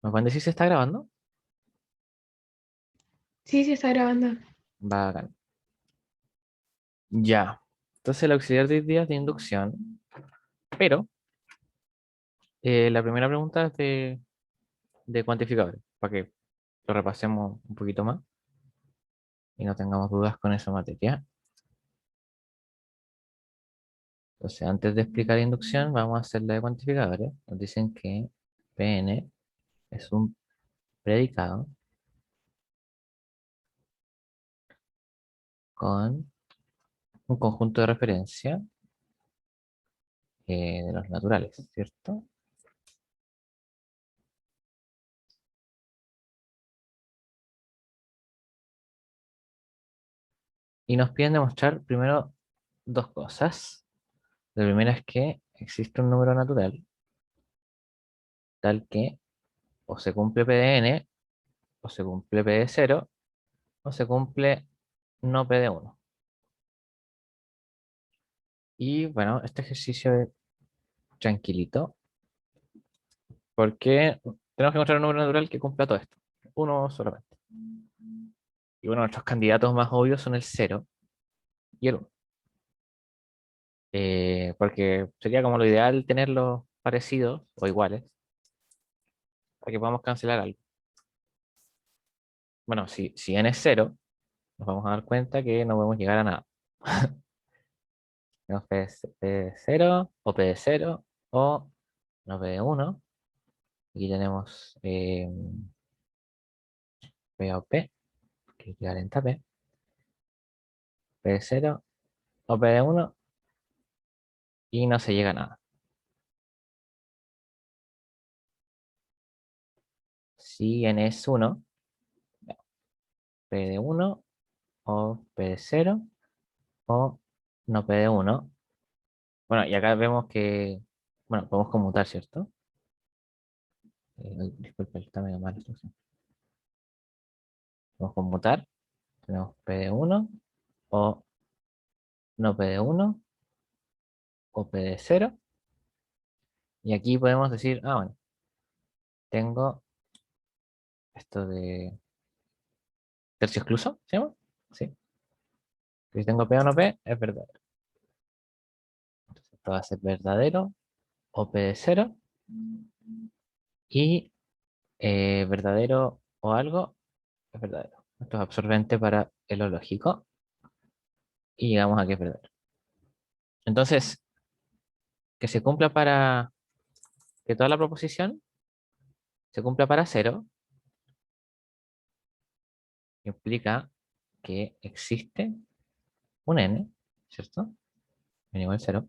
¿Me pueden decir si está grabando? Sí, sí está grabando. Bacán. Ya. Entonces el auxiliar de hoy día es de inducción, pero la primera pregunta es de cuantificadores, para que lo repasemos un poquito más y no tengamos dudas con esa materia. Entonces, antes de explicar inducción, vamos a hacer la de cuantificadores. Nos dicen que Pn es un predicado con un conjunto de referencia de los naturales, ¿cierto? Y nos piden demostrar primero dos cosas. La primera es que existe un número natural tal que o se cumple P de n, o se cumple P de cero, o se cumple no P de uno. Y bueno, este ejercicio es tranquilito, porque tenemos que encontrar un número natural que cumpla todo esto. Uno solamente. Y bueno, nuestros candidatos más obvios son el cero y el uno. Porque sería como lo ideal tenerlos parecidos o iguales para que podamos cancelar algo. Bueno, si n es cero, nos vamos a dar cuenta que no podemos llegar a nada. Tenemos P de 0 o P de cero o no P de uno. Aquí tenemos P o P, que equivalente a P. P de cero o P de uno y no se llega a nada. Si n es uno, P de uno o P de cero o no P de uno. Bueno, y acá vemos que, bueno, podemos conmutar, ¿cierto? Disculpe, está medio mal la instrucción. Podemos conmutar. Tenemos P de uno o no P de uno o P de cero. Y aquí podemos decir, ah, bueno, tengo esto de tercio excluso, ¿se llama? Sí. Si tengo P o no P, es verdadero. Entonces, esto va a ser verdadero o P de cero y verdadero o algo es verdadero. Esto es absorbente para el lógico y llegamos a que es verdadero. Entonces, que se cumpla para que toda la proposición se cumpla para cero implica que existe un n, ¿cierto? N igual a cero,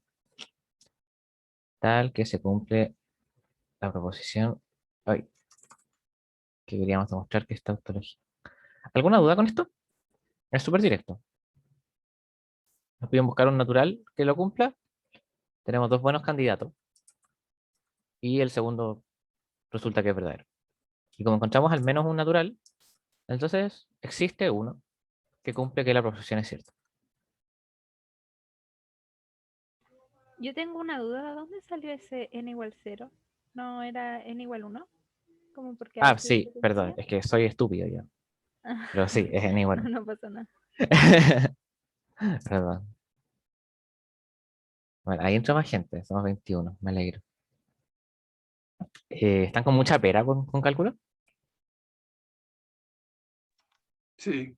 tal que se cumple la proposición hoy, que queríamos demostrar que esta tautología. ¿Alguna duda con esto? Es súper directo. Nos piden buscar un natural que lo cumpla. Tenemos dos buenos candidatos y el segundo resulta que es verdadero. Y como encontramos al menos un natural, entonces existe uno que cumple que la proposición es cierta. Yo tengo una duda, ¿de dónde salió ese n igual 0? ¿No era n igual 1? ¿Como porque Ah, así se sí, perdón, decía? es que soy estúpido yo. Pero sí, es n No, igual. no pasa nada. Perdón. Bueno, ahí entra más gente, somos 21, me alegro. ¿Están con mucha pera con cálculo? Sí,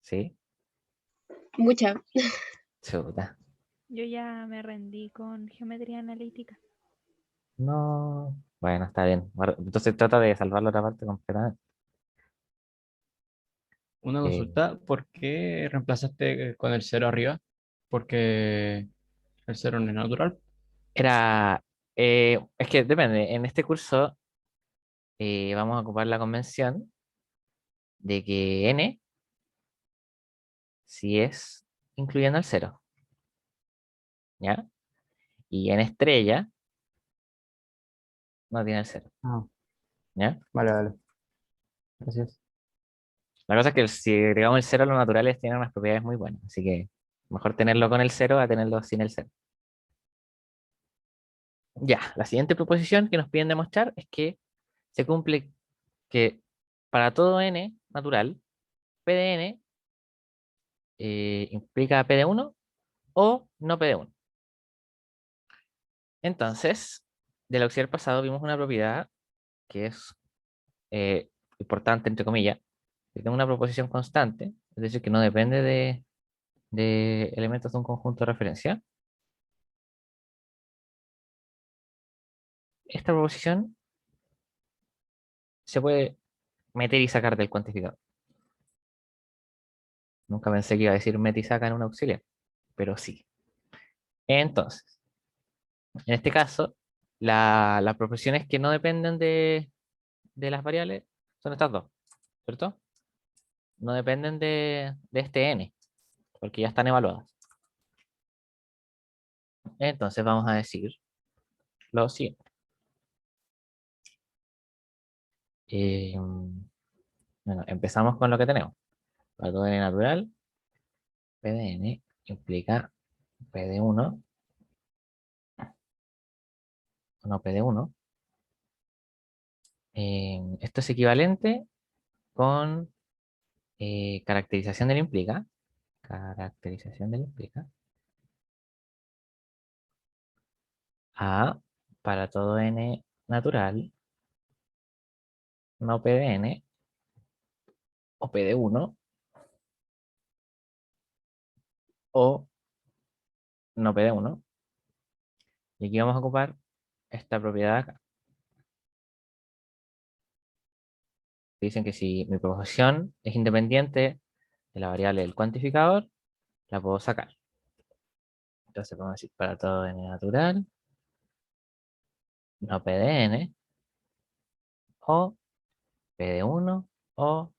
Sí, Mucha. chuta. Yo ya me rendí con geometría analítica. No, bueno, está bien. Entonces trata de salvar la otra parte completamente. una Eh, consulta, ¿por qué reemplazaste con el cero arriba? Porque el cero no es natural. era, es que depende, en este curso vamos a ocupar la convención de que n si es incluyendo el cero, ¿ya? Y n estrella no tiene el cero, Ah, ¿ya? vale, vale. Gracias. La cosa es que si agregamos el cero, los naturales tienen unas propiedades muy buenas, así que mejor tenerlo con el cero a tenerlo sin el cero. Ya, la siguiente proposición que nos piden demostrar es que se cumple que para todo n natural, P de n implica P de 1 o no P de 1. Entonces, del auxiliar pasado vimos una propiedad que es importante, entre comillas, que tiene una proposición constante, es decir, que no depende de elementos de un conjunto de referencia. Esta proposición se puede meter y sacar del cuantificador. Nunca pensé que iba a decir mete y saca en un auxiliar, pero sí. Entonces, en este caso, las proposiciones que no dependen de las variables son estas dos, ¿cierto? No dependen de este n, porque ya están evaluadas. Entonces vamos a decir lo siguiente. Bueno, empezamos con lo que tenemos. Para todo n natural, P de n implica P de 1, o no P de 1. Esto es equivalente con caracterización del implica. Caracterización del implica. A para todo n natural, no P de n, o P de 1, o no P de 1. Y aquí vamos a ocupar esta propiedad acá. Dicen que si mi proposición es independiente de la variable del cuantificador, la puedo sacar. Entonces vamos a decir para todo n natural, no P de n, o P de 1, o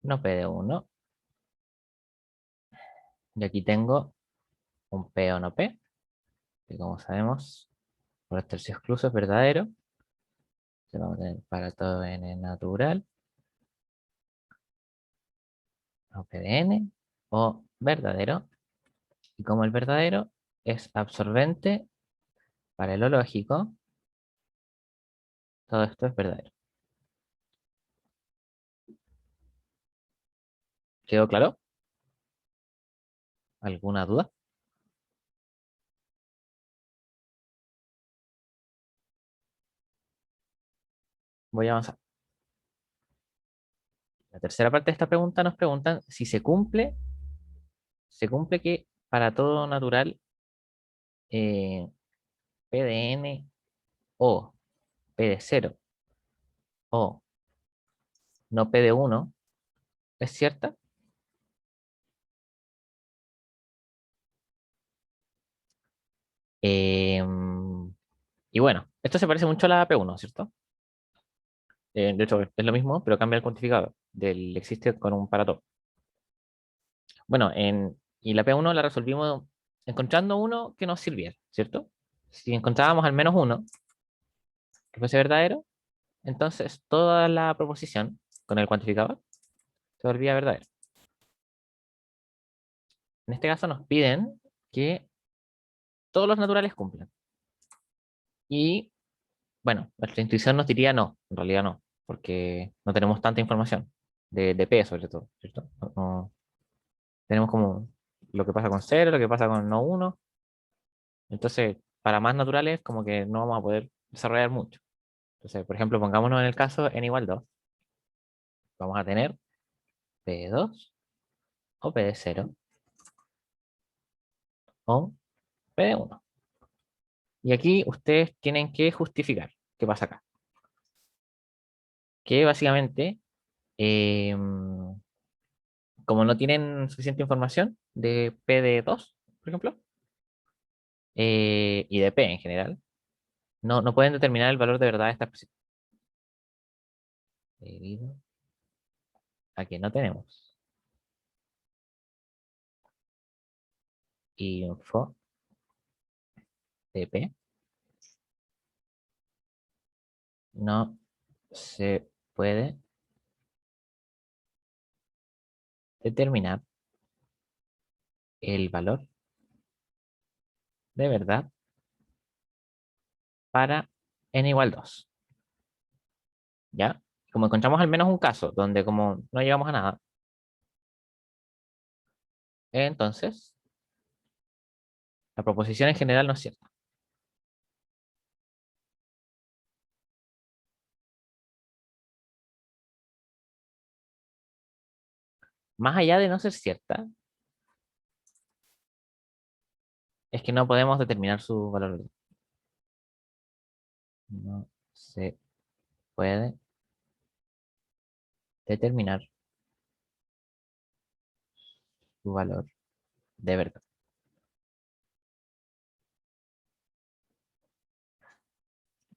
no P de 1. Y aquí tengo un P o no P, que como sabemos, por el tercio excluso es verdadero. Entonces vamos a tener para todo n natural, no P de n, o verdadero. Y como el verdadero es absorbente para lo lógico, todo esto es verdadero. ¿Quedó claro? ¿Alguna duda? Voy a avanzar. La tercera parte de esta pregunta nos preguntan si se cumple que para todo natural P de n o P de 0 o no P de 1 es cierta. Y bueno, esto se parece mucho a la P1, ¿cierto? De hecho, es lo mismo, pero cambia el cuantificador del existe con un para todo. Bueno, y la P1 la resolvimos encontrando uno que nos sirviera, ¿cierto? Si encontrábamos al menos uno que fuese verdadero, entonces toda la proposición con el cuantificador se volvía verdadera. En este caso nos piden que todos los naturales cumplan. Y bueno, nuestra intuición nos diría no, en realidad no, porque no tenemos tanta información de P sobre todo, ¿cierto? Tenemos como lo que pasa con 0, lo que pasa con no 1. Entonces, para más naturales, como que no vamos a poder desarrollar mucho. Entonces, por ejemplo, pongámonos en el caso n igual 2. Vamos a tener P de 2 o P de 0 o P de 1. Y aquí ustedes tienen que justificar qué pasa acá. Que básicamente, como no tienen suficiente información de P de 2, por ejemplo, y de P en general, no pueden determinar el valor de verdad de esta expresión. Debido a que no tenemos info de P, no se puede determinar el valor de verdad para n igual 2. ¿Ya? como encontramos al menos un caso donde como no llegamos a nada, entonces la proposición en general no es cierta. Más allá de no ser cierta, es que no podemos determinar su valor. No se puede determinar su valor de verdad.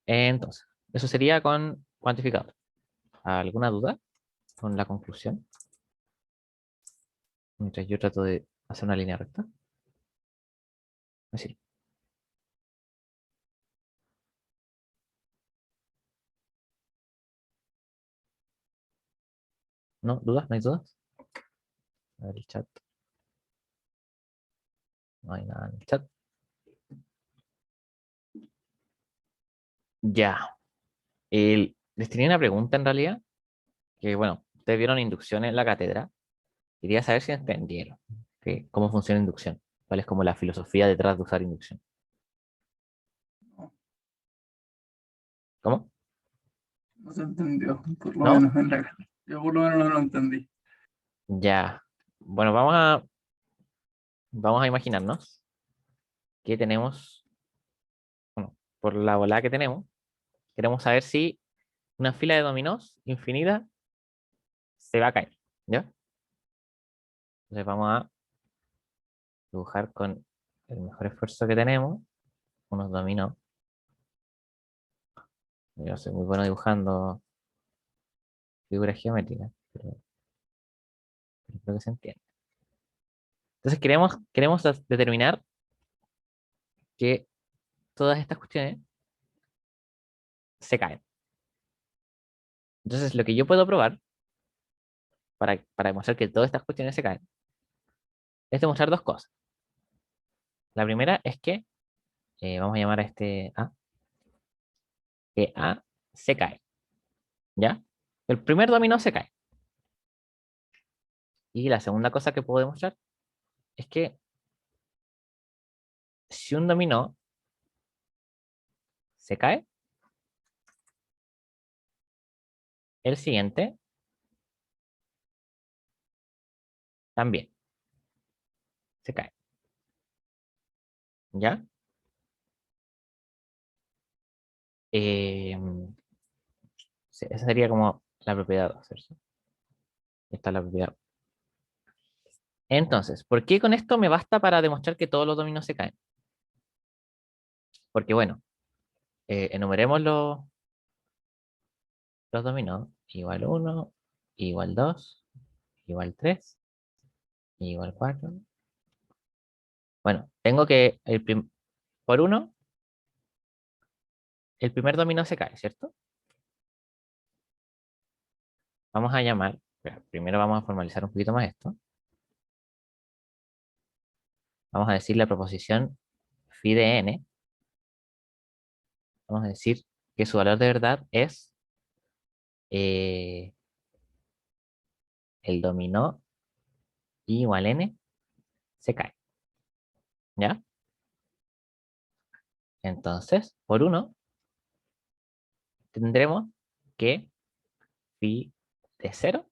Entonces, eso sería con cuantificador. ¿Alguna duda con la conclusión? Mientras yo trato de hacer una línea recta. Así. ¿No? ¿Dudas? ¿No hay dudas? A ver el chat. No hay nada en el chat. Ya. Les tenía una pregunta en realidad. Que bueno, ustedes vieron inducción en la cátedra. Quería saber si entendieron cómo funciona inducción. ¿Cuál es como la filosofía detrás de usar inducción? ¿Cómo? No se entendió, por lo ¿No? menos en la... Yo por lo menos no lo entendí. Ya. Bueno, vamos a imaginarnos que tenemos, bueno, por la volada que tenemos, queremos saber si una fila de dominós infinita se va a caer. ¿Ya? Entonces vamos a dibujar con el mejor esfuerzo que tenemos unos dominós. Yo soy muy bueno dibujando figuras geométricas, pero creo que se entiende. Entonces queremos determinar que todas estas cuestiones se caen. Entonces lo que yo puedo probar para demostrar que todas estas cuestiones se caen es demostrar dos cosas. La primera es que, vamos a llamar a este A, que A se cae. ¿Ya? El primer dominó se cae. Y la segunda cosa que puedo demostrar es que si un dominó se cae, el siguiente también se cae. ¿Ya? Eh, sí, esa sería como la propiedad 2, ¿cierto? Esta es la propiedad. Entonces, ¿por qué con esto me basta para demostrar que todos los dominos se caen? Porque bueno, enumeremos los dominós. Igual 1, igual 2, igual 3, igual 4. Bueno, tengo que por 1, el primer dominó se cae, ¿cierto? Vamos a llamar, primero vamos a formalizar un poquito más esto. Vamos a decir la proposición phi de n. Vamos a decir que su valor de verdad es el dominó igual n se cae. ¿Ya? Entonces, por 1, tendremos que phi de 0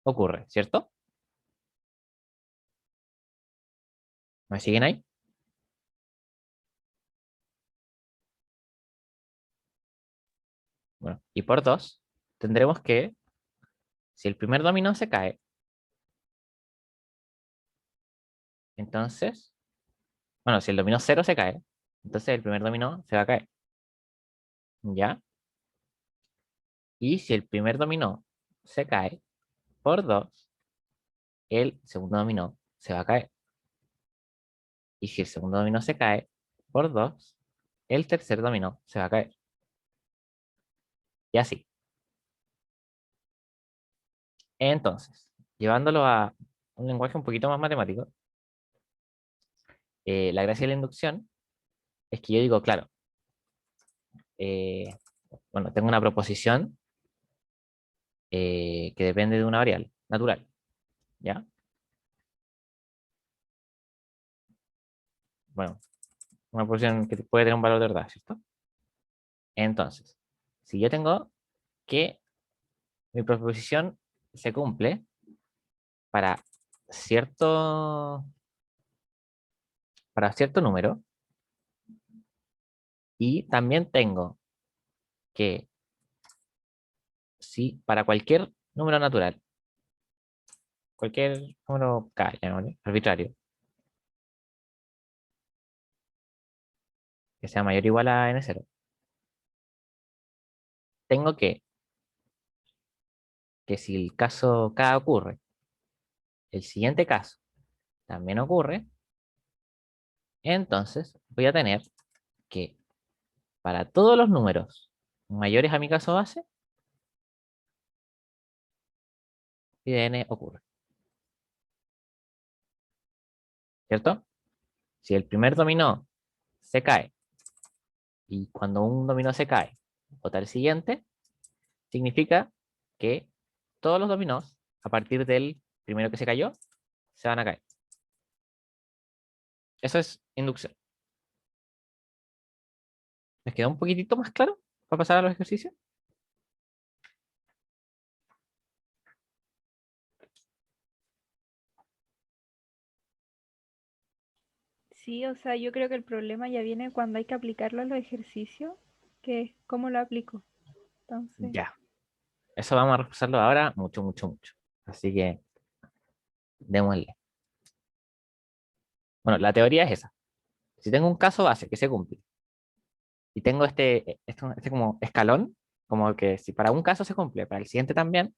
ocurre, ¿cierto? ¿Me siguen ahí? Bueno, y por 2, tendremos que, si el primer dominó se cae, entonces, bueno, si el dominó 0 se cae, entonces el primer dominó se va a caer. ¿Ya? Y si el primer dominó se cae, por 2, el segundo dominó se va a caer. Y si el segundo dominó se cae, por 2, el tercer dominó se va a caer. Y así. Entonces, llevándolo a un lenguaje un poquito más matemático, la gracia de la inducción es que yo digo, claro, bueno, tengo una proposición que depende de una variable natural, ¿ya? Bueno, una posición que puede tener un valor de verdad, ¿cierto? Entonces, si yo tengo que mi proposición se cumple para cierto, para cierto número, y también tengo que, si para cualquier número natural, cualquier número k, llamémosle, arbitrario, que sea mayor o igual a n0, tengo que si el caso k ocurre, el siguiente caso también ocurre, entonces voy a tener que para todos los números mayores a mi caso base, y de n ocurre, ¿cierto? Si el primer dominó se cae y cuando un dominó se cae, vota el siguiente, significa que todos los dominós, a partir del primero que se cayó, se van a caer. Eso es inducción. ¿Les queda un poquitito más claro para pasar a los ejercicios? Sí, o sea, yo creo que el problema ya viene cuando hay que aplicarlo a los ejercicios, que es cómo lo aplico. Entonces, Ya. Eso vamos a repasarlo ahora mucho, mucho, mucho. Así que démosle. Bueno, la teoría es esa. Si tengo un caso base que se cumple y tengo este como escalón, como que si para un caso se cumple, para el siguiente también,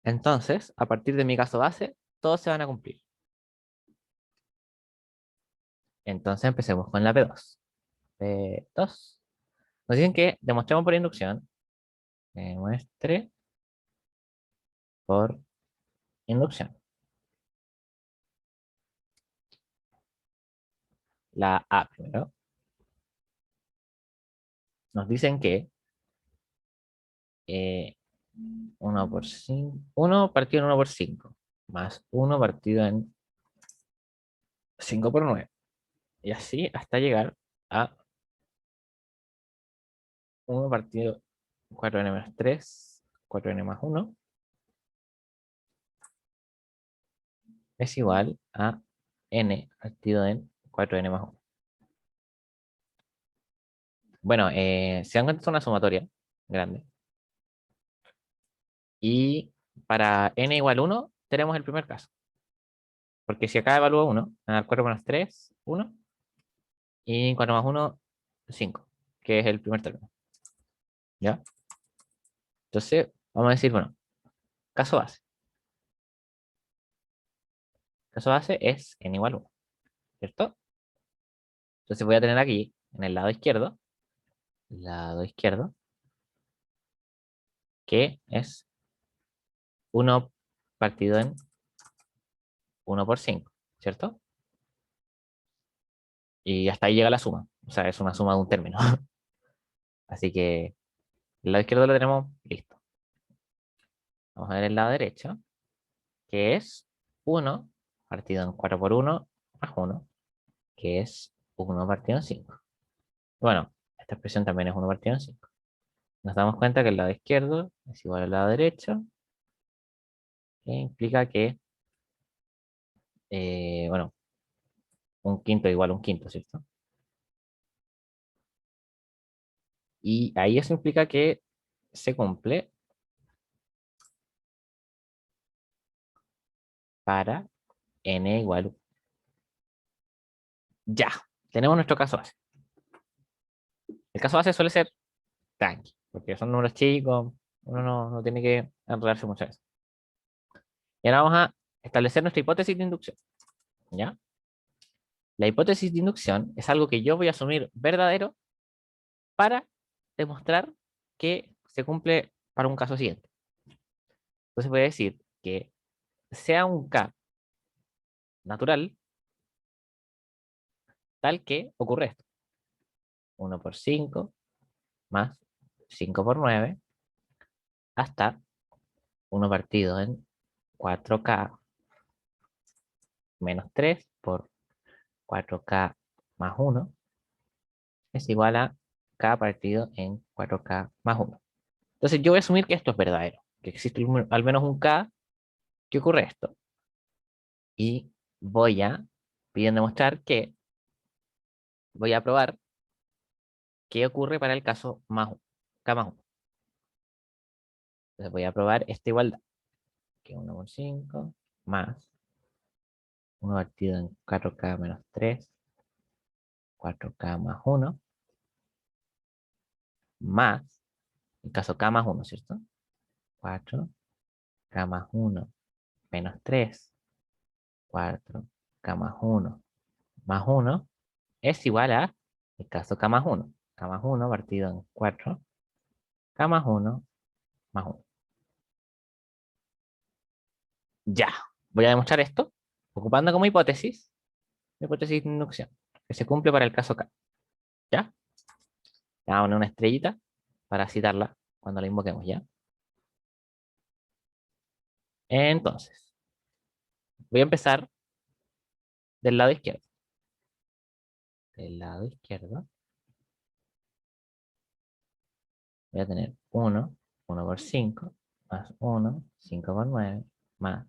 entonces, a partir de mi caso base, todos se van a cumplir. Entonces empecemos con la P2. P2. Nos dicen que demostremos por inducción. Demuestre por inducción. La A primero. Nos dicen que 1 por 5, 1 partido en 1 por 5, más 1 partido en 5 por 9. Y así hasta llegar a 1 partido 4n menos 3, 4n más 1, es igual a n partido en 4n más 1. Bueno, se dan cuenta es una sumatoria grande. Y para n igual 1, tenemos el primer caso. Porque si acá evalúo 1, me va a dar 4 menos 3, 1. Y 4 más 1, 5, que es el primer término. ¿Ya? Entonces, vamos a decir, bueno, caso base. Caso base es n igual 1, ¿cierto? Entonces voy a tener aquí, en el lado izquierdo, que es 1 partido en 1 por 5, ¿cierto? Y hasta ahí llega la suma. O sea, es una suma de un término. Así que el lado izquierdo lo tenemos listo. Vamos a ver el lado derecho, que es 1 partido en 4 por 1 más 1, que es 1 partido en 5. Bueno, esta expresión también es 1 partido en 5. Nos damos cuenta que el lado izquierdo es igual al lado derecho, que implica que, bueno, un quinto igual a un quinto, ¿cierto? Y ahí eso implica que se cumple para n igual 1. Ya, tenemos nuestro caso base. El caso base suele ser tranqui, porque son números chicos, uno no tiene que enredarse mucho en eso. Y ahora vamos a establecer nuestra hipótesis de inducción, ¿ya? La hipótesis de inducción es algo que yo voy a asumir verdadero para demostrar que se cumple para un caso siguiente. Entonces voy a decir que sea un K natural, tal que ocurre esto. 1 por 5 más 5 por 9 hasta 1 partido en 4K menos 3 por 4K más 1 es igual a K partido en 4K más 1. Entonces yo voy a asumir que esto es verdadero, que existe al menos un K que ocurre esto. Y voy a demostrar que voy a probar qué ocurre para el caso más 1, K más 1. Entonces voy a probar esta igualdad, que 1 por 5 más 1 partido en 4K menos 3, 4K más 1, más, el caso K más 1, ¿cierto? 4K más 1 menos 3, 4K más 1 más 1 es igual a el caso K más 1. K más 1 partido en 4K más 1 más 1. Ya, voy a demostrar esto ocupando como hipótesis la hipótesis de inducción, que se cumple para el caso K. ¿Ya? Le vamos a poner una estrellita para citarla cuando la invoquemos, ¿ya? Entonces, voy a empezar del lado izquierdo. Del lado izquierdo voy a tener 1 por 5, más 1, 5 por 9, más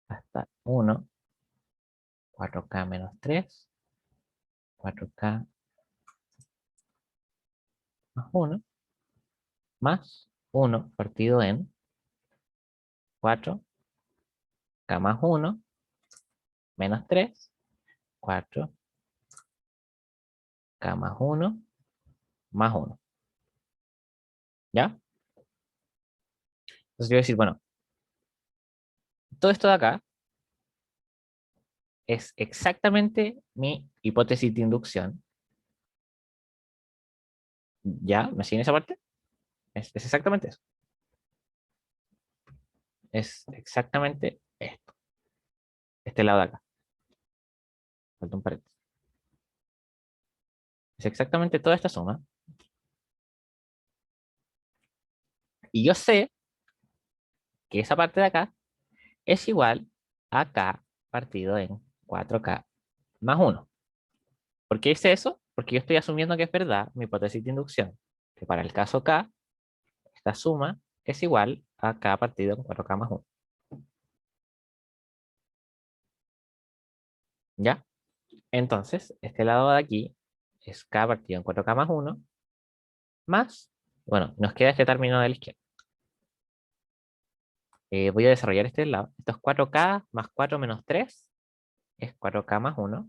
hasta 1, 4K menos 3, 4K más 1, más 1 partido en 4K más 1, menos 3, 4K más 1, más 1. ¿Ya? Entonces yo voy a decir, bueno, todo esto de acá es exactamente mi hipótesis de inducción. ¿Ya? ¿Me siguen esa parte? Es exactamente eso. Es exactamente esto. Este lado de acá. Falta un paréntesis. Es exactamente toda esta suma. Y yo sé que esa parte de acá es igual a K partido en 4K más 1. ¿Por qué hice eso? Porque yo estoy asumiendo que es verdad mi hipótesis de inducción. Que para el caso K, esta suma es igual a K partido en 4K más 1. ¿Ya? Entonces, este lado de aquí es K partido en 4K más 1, más, bueno, nos queda este término de la izquierda. Voy a desarrollar este lado. Esto es 4K más 4 menos 3, es 4K más 1.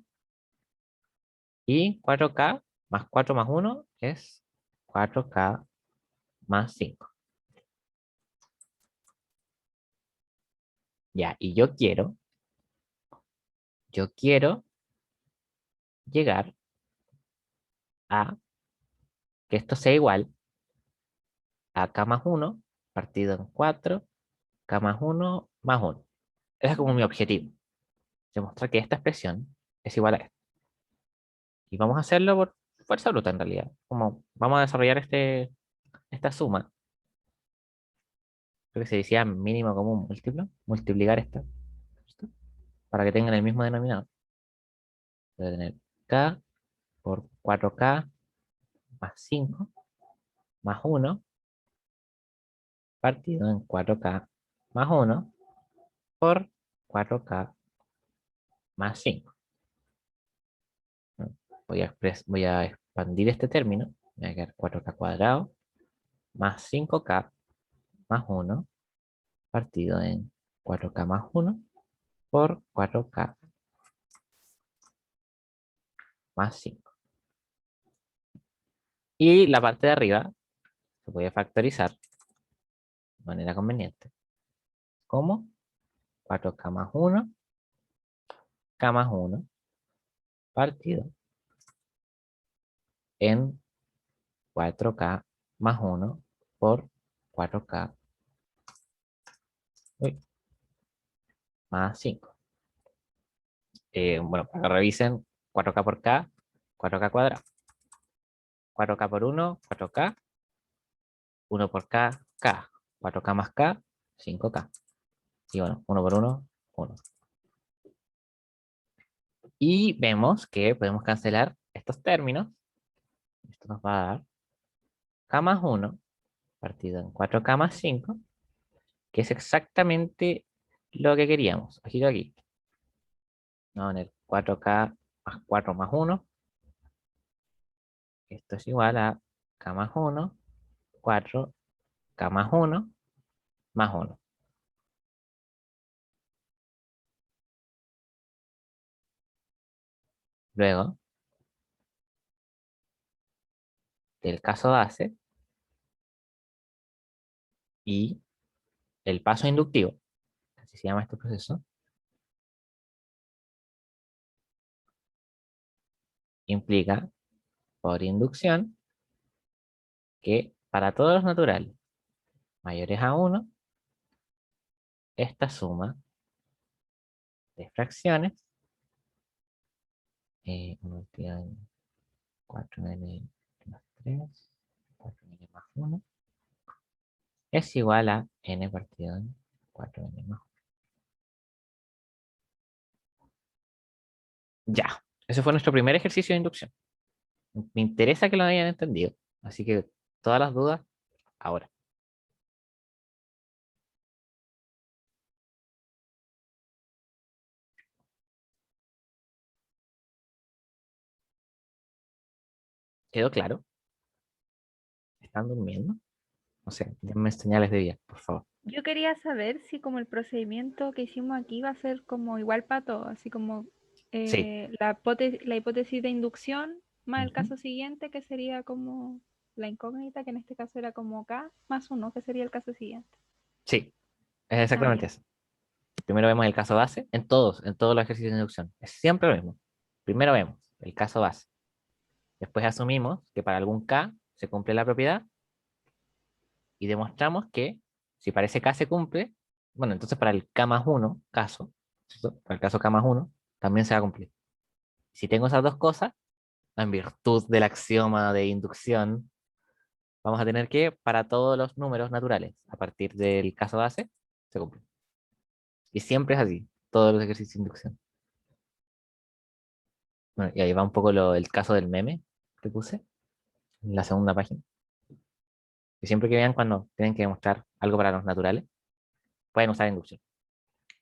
Y 4K más 4 más 1 es 4K más 5. Ya, y yo quiero llegar a que esto sea igual a K más 1 partido en 4, K más 1 más 1. Ese es como mi objetivo. Demostrar que esta expresión es igual a esta. Y vamos a hacerlo por fuerza bruta en realidad. Como vamos a desarrollar esta suma. Creo que se decía mínimo común múltiplo. Multiplicar esta. ¿Listo? Para que tengan el mismo denominador. Voy a tener K por 4K más 5 más 1 partido en 4K más 1 por 4K más 5. Voy a expandir este término. Me va a quedar 4K cuadrado más 5K más 1 partido en 4K más 1 por 4K más 5. Y la parte de arriba se puede factorizar de manera conveniente. Como 4K más 1, K más 1 partido en 4K más 1 por 4K más 5. Bueno, para que revisen, 4K por K, 4K cuadrado. 4K por 1, 4K. 1 por K, K. 4K más K, 5K. Y bueno, 1 por 1, 1. Y vemos que podemos cancelar estos términos. Esto nos va a dar K más 1 partido en 4K más 5, que es exactamente lo que queríamos. Ojito aquí. Vamos a poner 4K más 4 más 1. Esto es igual a K más 1, 4K más 1, más 1. Luego, del caso base y el paso inductivo, así se llama este proceso, implica por inducción que para todos los naturales mayores a 1, esta suma de fracciones, 1 multiplicado en 4n más 3, 4n más 1, es igual a n partido en 4n más 1. Ya, ese fue nuestro primer ejercicio de inducción. Me interesa que lo hayan entendido, así que todas las dudas ahora. ¿Quedó claro? ¿Están durmiendo? No sé, denme señales de vida, por favor. Yo quería saber si como el procedimiento que hicimos aquí va a ser como igual para todos, así como Sí. la hipótesis de inducción más el Ujú. caso siguiente, que sería como la incógnita, que en este caso era como K más 1, que sería el caso siguiente. Sí, es Ah, exactamente ya. eso. Primero vemos el caso base en todos los ejercicios de inducción. Es siempre lo mismo. Primero vemos el caso base. Después asumimos que para algún K se cumple la propiedad y demostramos que si para ese K se cumple, bueno, entonces para el K más 1 caso, ¿cierto? Para el caso K más 1 también se va a cumplir. Si tengo esas dos cosas, en virtud del axioma de inducción, vamos a tener que para todos los números naturales, a partir del caso base, se cumple. Y siempre es así, todos los ejercicios de inducción. Bueno, y ahí va un poco el caso del meme que puse en la segunda página. Que siempre que vean cuando tienen que demostrar algo para los naturales, pueden usar inducción.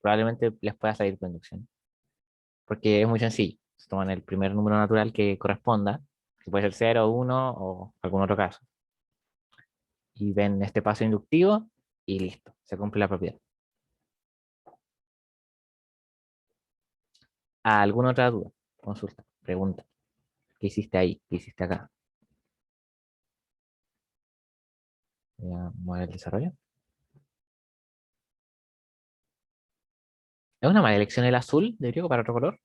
Probablemente les pueda salir con inducción. Porque es muy sencillo. Se toman el primer número natural que corresponda, que puede ser 0, 1 o algún otro caso. Y ven este paso inductivo y listo, se cumple la propiedad. ¿Alguna otra duda? Consulta, pregunta. ¿Qué hiciste ahí? ¿Qué hiciste acá? Voy a mover el desarrollo. ¿Es una mala elección el azul de griego para otro color?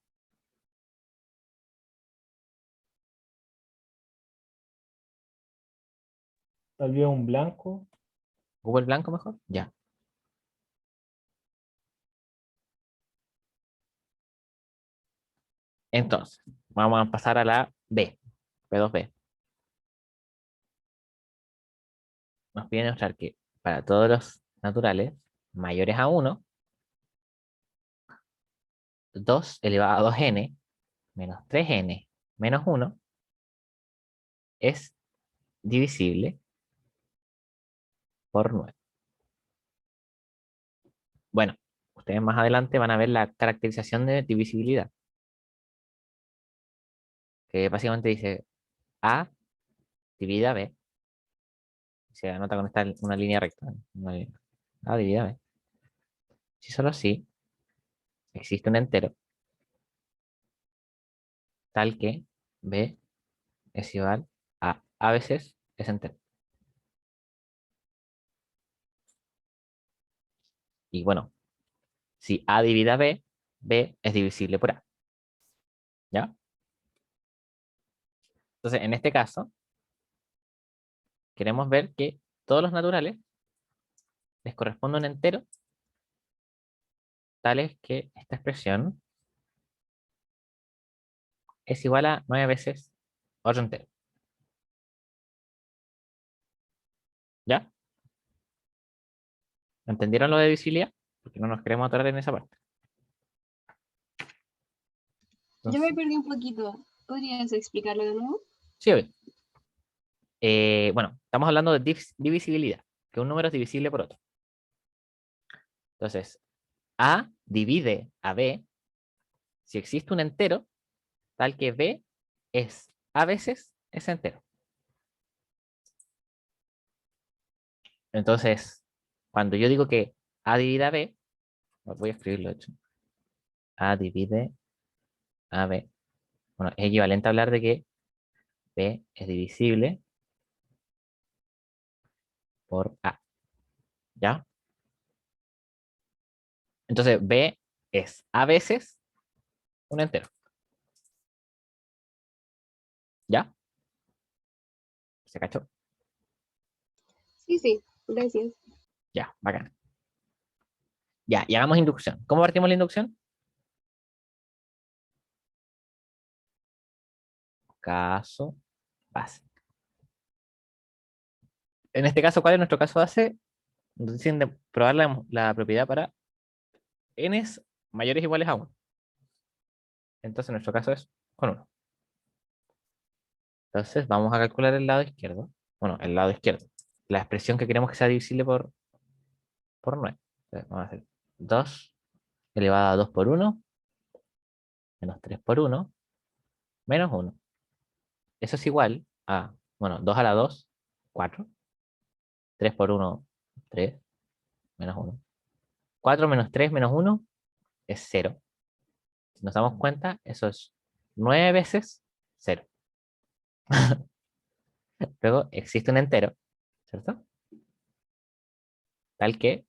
Tal vez un blanco. ¿Google blanco mejor? Ya. Entonces, vamos a pasar a la B, P2B. Nos pide demostrar que para todos los naturales mayores a 1, 2 elevado a 2n menos 3n menos 1 es divisible por 9. Bueno, ustedes más adelante van a ver la caracterización de divisibilidad, que básicamente dice A dividida B. Se anota con esta una línea recta. A dividida B. Si solo así existe un entero tal que B es igual a veces es entero. Y bueno, si A divide a B, B es divisible por A. ¿Ya? Entonces, en este caso, queremos ver que todos los naturales les corresponde un entero tales que esta expresión es igual a 9 veces otro entero. ¿Ya? ¿Entendieron lo de divisibilidad? Porque no nos queremos atorar en esa parte. Yo me Entonces, perdí un poquito. ¿Podrías explicarlo de nuevo? sí, obvio. Bueno, estamos hablando de divisibilidad, que un número es divisible por otro. Entonces, A divide a B si existe un entero tal que B es a veces ese entero. Entonces, cuando yo digo que A divide a B, voy a escribirlo, de hecho. A divide a B. Bueno, es equivalente a hablar de que B es divisible por A. ¿Ya? Entonces, B es a veces un entero. ¿Ya? ¿Se cachó? Sí, sí, gracias. Ya, bacán. Ya, y hagamos inducción. ¿Cómo partimos la inducción? Caso base. En este caso, ¿cuál es nuestro caso base? Nos dicen de probar la propiedad para n mayores o iguales a 1. Entonces, nuestro caso es con 1. Entonces, vamos a calcular el lado izquierdo. Bueno, el lado izquierdo. La expresión que queremos que sea divisible por 9. Entonces, vamos a hacer 2 elevado a 2 por 1, menos 3 por 1, menos 1. Eso es igual a, bueno, 2 a la 2, 4. 3 por 1, 3, menos 1. 4 menos 3 menos 1 es 0. Si nos damos cuenta, eso es 9 veces 0. Luego existe un entero, ¿cierto? Tal que,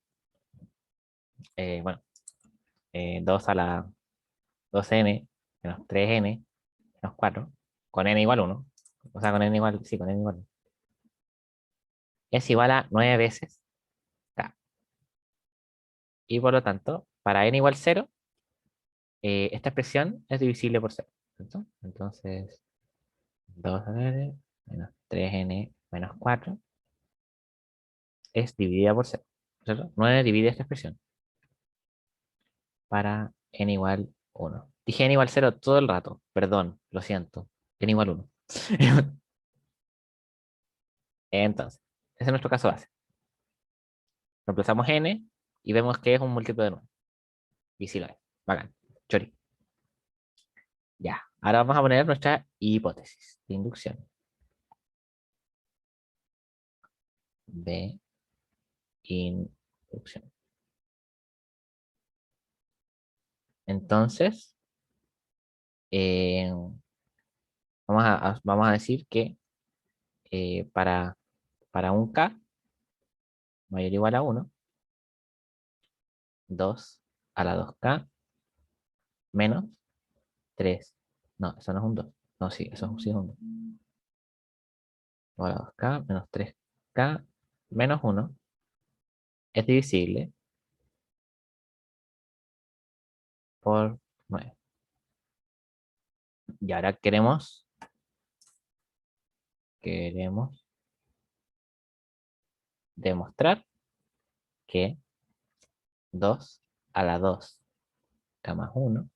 bueno, 2 a la 2n menos 3n menos 4, con n igual 1. O sea, con n igual, sí, con n igual 1. Es igual a 9 veces k. Y por lo tanto, para n igual 0, esta expresión es divisible por 0. ¿Cierto? Entonces, 2n menos 3n menos 4 es dividida por 0. ¿Cierto? 9 divide esta expresión para n igual 1. Dije n igual 0 todo el rato. Perdón, lo siento. N igual 1. Entonces, ese es nuestro caso base. Reemplazamos n y vemos que es un múltiplo de 9. Y sí lo es. Bacán. Chori. Ya. Ahora vamos a poner nuestra hipótesis de inducción. De inducción. Entonces, vamos a decir que para un k mayor o igual a 1, 2 a la 2k menos 3. No, eso no es un 2. No, sí, eso sí es un 2. 2 a la 2k menos 3k menos 1 es divisible por 9. Y ahora queremos demostrar que 2 a la 2k más 1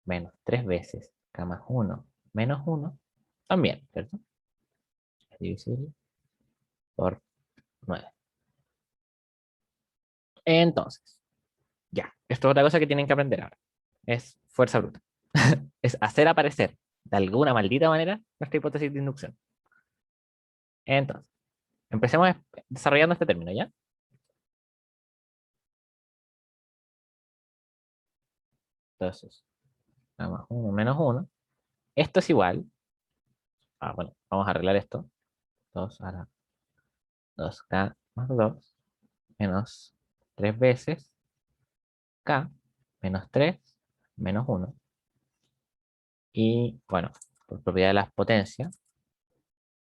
menos 3 veces k más 1 menos 1 también, ¿cierto? Es divisible por 9. Entonces, ya, esto es otra cosa que tienen que aprender ahora. Es fuerza bruta. Es hacer aparecer de alguna maldita manera nuestra hipótesis de inducción. Entonces, empecemos desarrollando este término, ¿ya? Entonces, k más 1 menos 1. Esto es igual. Bueno, vamos a arreglar esto. 2 a la 2k más 2 menos 3 veces k menos 3 menos 1. Y bueno, por propiedad de las potencias,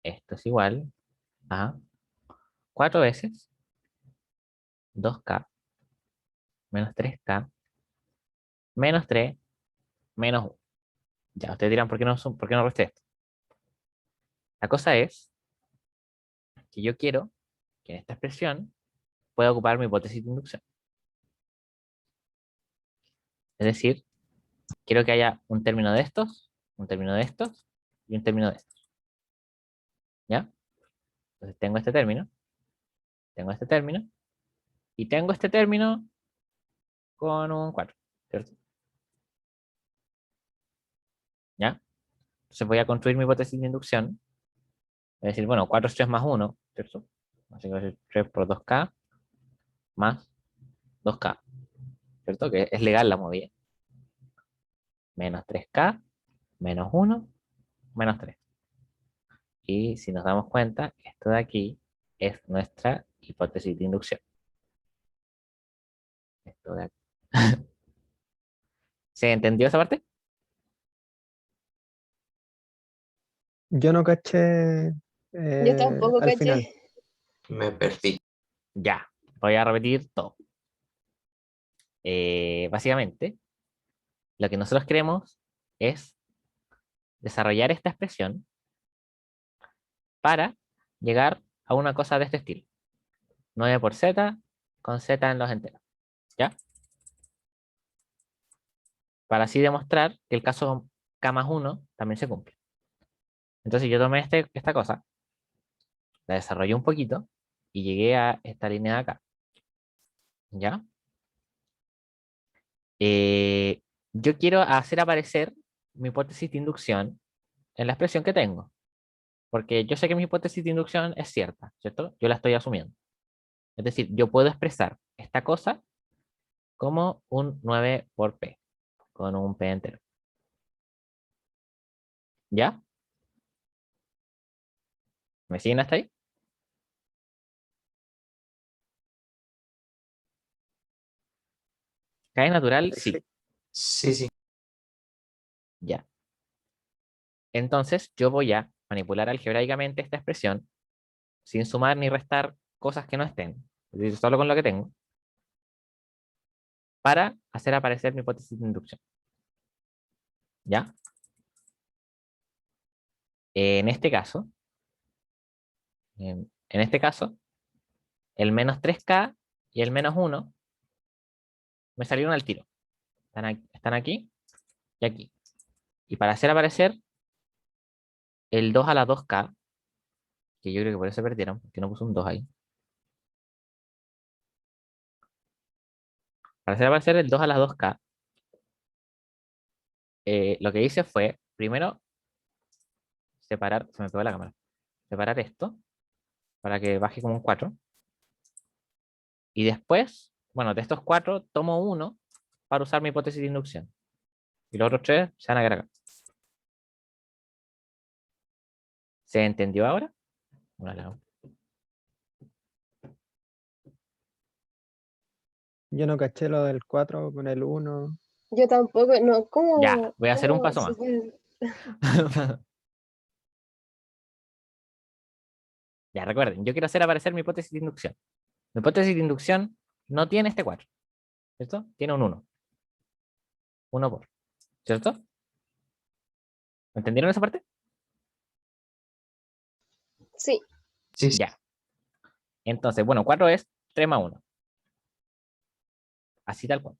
esto es igual a 4 veces 2k menos 3k menos 3 menos 1. Ya, ustedes dirán, ¿por qué no resté esto? La cosa es que yo quiero que en esta expresión puedo ocupar mi hipótesis de inducción. Es decir, quiero que haya un término de estos, un término de estos y un término de estos. ¿Ya? Entonces tengo este término y tengo este término con un 4, ¿cierto? ¿Ya? Entonces voy a construir mi hipótesis de inducción. Voy a decir, bueno, 4 es 3 más 1, ¿cierto? Así que voy a decir 3 por 2k más 2k, ¿cierto? Que es legal la movida. Menos 3k, menos 1, menos 3. Y si nos damos cuenta, esto de aquí es nuestra hipótesis de inducción. Esto de aquí. ¿Se entendió esa parte? Yo no caché Yo tampoco al final. caché. Me perdí. Ya, voy a repetir todo. Básicamente, lo que nosotros queremos es desarrollar esta expresión para llegar a una cosa de este estilo. 9 por z con z en los enteros. ¿Ya? Para así demostrar que el caso k más 1 también se cumple. Entonces yo tomé esta cosa, la desarrollé un poquito y llegué a esta línea de acá. ¿Ya? Yo quiero hacer aparecer mi hipótesis de inducción en la expresión que tengo. Porque yo sé que mi hipótesis de inducción es cierta, ¿cierto? Yo la estoy asumiendo. Es decir, yo puedo expresar esta cosa como un 9 por p, con un p entero. ¿Ya? ¿Me siguen hasta ahí? ¿Cae natural? Sí. Sí, sí. Ya. Entonces, yo voy a manipular algebraicamente esta expresión sin sumar ni restar cosas que no estén. Es decir, solo con lo que tengo. Para hacer aparecer mi hipótesis de inducción. ¿Ya? En este caso, en este caso, el menos 3k y el menos 1 me salieron al tiro. Están aquí y aquí. Y para hacer aparecer el 2 a la 2k, que yo creo que por eso se perdieron, porque no puse un 2 ahí. Para hacer aparecer el 2 a la 2k, lo que hice fue, primero, separar, se me pegó la cámara, separar esto, para que baje como un 4. Y después, bueno, de estos 4, tomo uno para usar mi hipótesis de inducción. Y los otros 3 se van a quedar acá. ¿Se entendió ahora? Bueno, Yo no caché lo del 4 con el 1. Yo tampoco, no, ya, voy a hacer un cómo paso se más. puede- Ya, recuerden, yo quiero hacer aparecer mi hipótesis de inducción. Mi hipótesis de inducción no tiene este 4, ¿cierto? Tiene un 1. 1 por, ¿cierto? ¿Entendieron esa parte? Sí, Sí, sí. Ya. Entonces, bueno, 4 es 3 más 1. Así tal cual.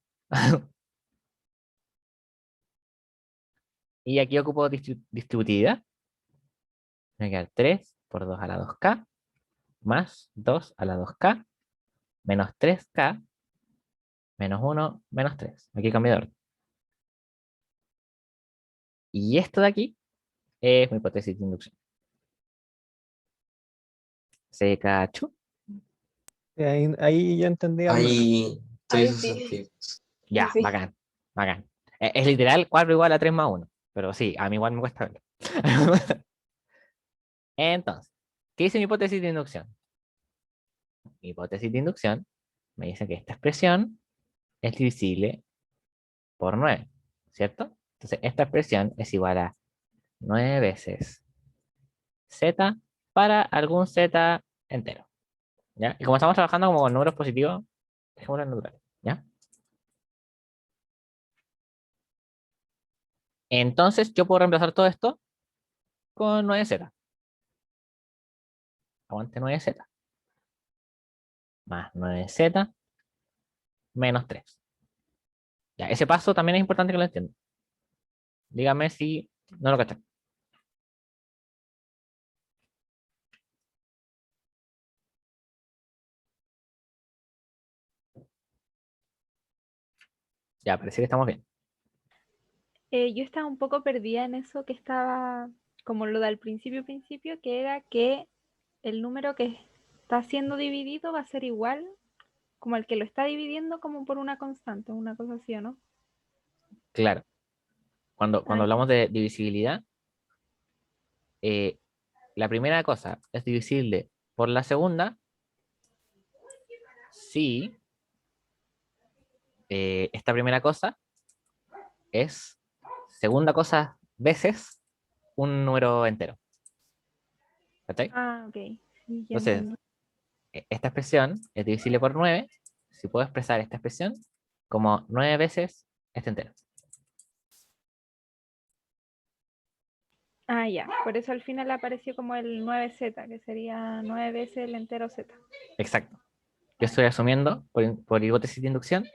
Y aquí ocupo distributividad. Me queda 3 por 2 a la 2k más 2 a la 2k menos 3k menos 1 menos 3. Aquí cambio de orden. Y esto de aquí es mi hipótesis de inducción. ¿Se cachó? Ahí yo entendí al menos. Ahí estoy ahí su sí, sentido. Ya, sí. bacán, bacán. Es literal 4 igual a 3 más 1. Pero sí, a mí igual me cuesta verlo. Entonces, ¿qué dice mi hipótesis de inducción? Mi hipótesis de inducción me dice que esta expresión es divisible por 9, ¿cierto? Entonces, esta expresión es igual a 9 veces z para algún z entero, ¿ya? Y como estamos trabajando como con números positivos, dejémoslo en natural, ¿ya? Entonces, yo puedo reemplazar todo esto con 9z. Aguante 9z. más 9z menos 3. Ya, ese paso también es importante que lo entiendan. Dígame si no lo cachan. Ya, parece que estamos bien. Yo estaba un poco perdida en eso que estaba, como lo del principio, que era que el número que está siendo dividido va a ser igual como el que lo está dividiendo como por una constante, una cosa así, ¿o no? Claro. Cuando Ah, hablamos de divisibilidad, eh, la primera cosa es divisible por la segunda si esta primera cosa es segunda cosa veces un número entero. ¿Cachai? ok. Sí, ya Entonces, entendí. esta expresión es divisible por 9. Si puedo expresar esta expresión como 9 veces este entero. Ah, ya. Por eso al final apareció como el 9z, que sería 9 veces el entero z. Exacto. Yo estoy asumiendo, por hipótesis de inducción,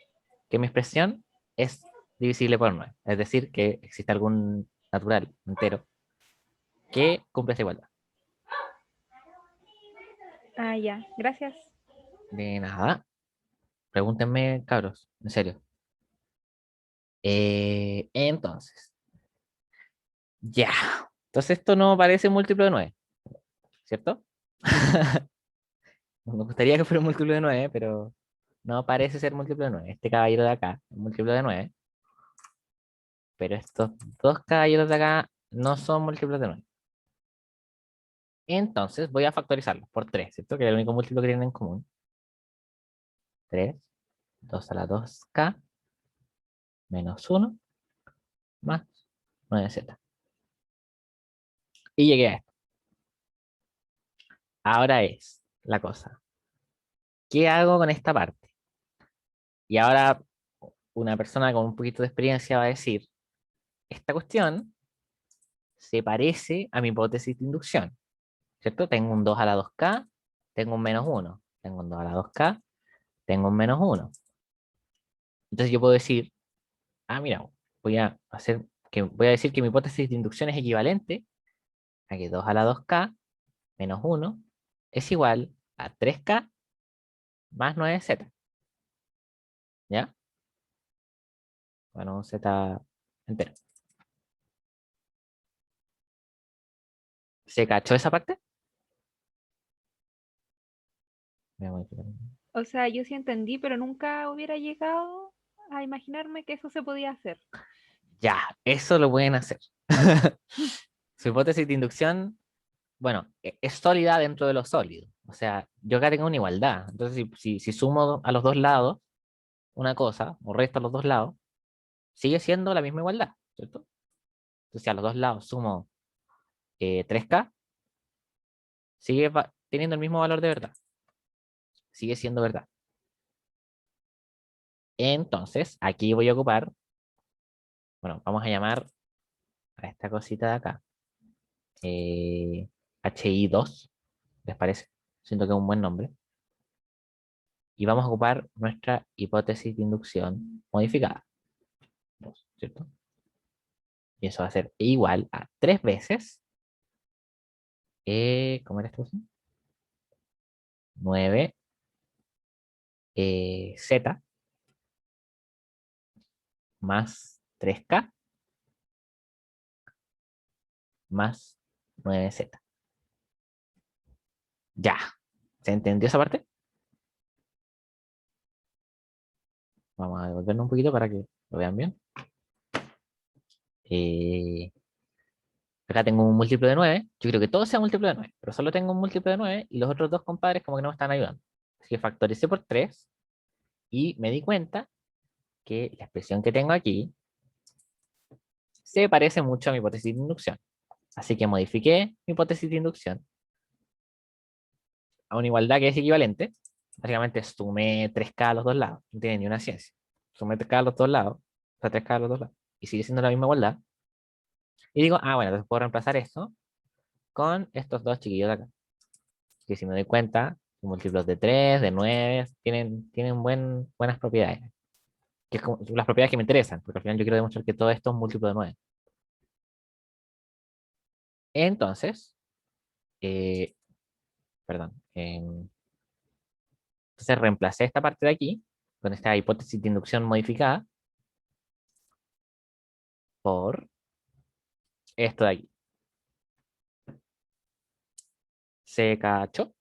que mi expresión es divisible por 9. Es decir, que existe algún natural entero que cumple esta igualdad. Ah, ya. Gracias. De nada. Pregúntenme, cabros, en serio. Entonces, ya. Entonces esto no parece múltiplo de 9, ¿cierto? Me gustaría que fuera un múltiplo de 9, pero no parece ser múltiplo de 9. Este caballero de acá es múltiplo de 9, pero estos dos caballeros de acá no son múltiplos de 9. Entonces voy a factorizarlos por 3, ¿cierto? Que es el único múltiplo que tienen en común. 3, 2 a la 2k, menos 1, más 9z. Y llegué a esto. Ahora es la cosa. ¿Qué hago con esta parte? Y ahora una persona con un poquito de experiencia va a decir, esta cuestión se parece a mi hipótesis de inducción, ¿cierto? Tengo un 2 a la 2k, tengo un menos 1. Tengo un 2 a la 2k, tengo un menos 1. Entonces yo puedo decir, mira, voy a decir que mi hipótesis de inducción es equivalente a que 2 a la 2k menos 1 es igual a 3k más 9z. ¿Ya? Bueno, un z entero. ¿Se cachó esa parte? O sea, yo sí entendí, pero nunca hubiera llegado a imaginarme que eso se podía hacer. Ya, eso lo pueden hacer. Su hipótesis de inducción, bueno, es sólida dentro de lo sólido. O sea, yo acá tengo una igualdad. Entonces, si sumo a los dos lados una cosa, o resto a los dos lados, sigue siendo la misma igualdad, ¿cierto? Entonces, si a los dos lados sumo 3k, sigue teniendo el mismo valor de verdad. Sigue siendo verdad. Entonces, aquí voy a ocupar, bueno, vamos a llamar a esta cosita de acá, HI2, ¿les parece? Siento que es un buen nombre. Y vamos a ocupar nuestra hipótesis de inducción modificada, ¿cierto? Y eso va a ser igual a 3 veces, ¿cómo era esto? 9 z más 3k más 9z. Ya. ¿Se entendió esa parte? Vamos a devolvernos un poquito para que lo vean bien. Eh, Acá tengo un múltiplo de 9. Yo creo que todo sea múltiplo de 9, pero solo tengo un múltiplo de 9 y los otros dos compadres como que no me están ayudando. Así que factoricé por 3 y me di cuenta que la expresión que tengo aquí se parece mucho a mi hipótesis de inducción. Así que modifiqué mi hipótesis de inducción a una igualdad que es equivalente. Básicamente sumé 3k a los dos lados. No tiene ni una ciencia. Sumé 3k a los dos lados. O sea, 3k a los dos lados. Y sigue siendo la misma igualdad. Y digo, bueno, entonces puedo reemplazar esto con estos dos chiquillos de acá. Que si me doy cuenta, múltiplos de 3, de 9, tienen buenas propiedades. Que es como las propiedades que me interesan, porque al final yo quiero demostrar que todo esto es un múltiplo de 9. Entonces, perdón. Entonces reemplacé esta parte de aquí, con esta hipótesis de inducción modificada, por esto de aquí. ¿Se cachó?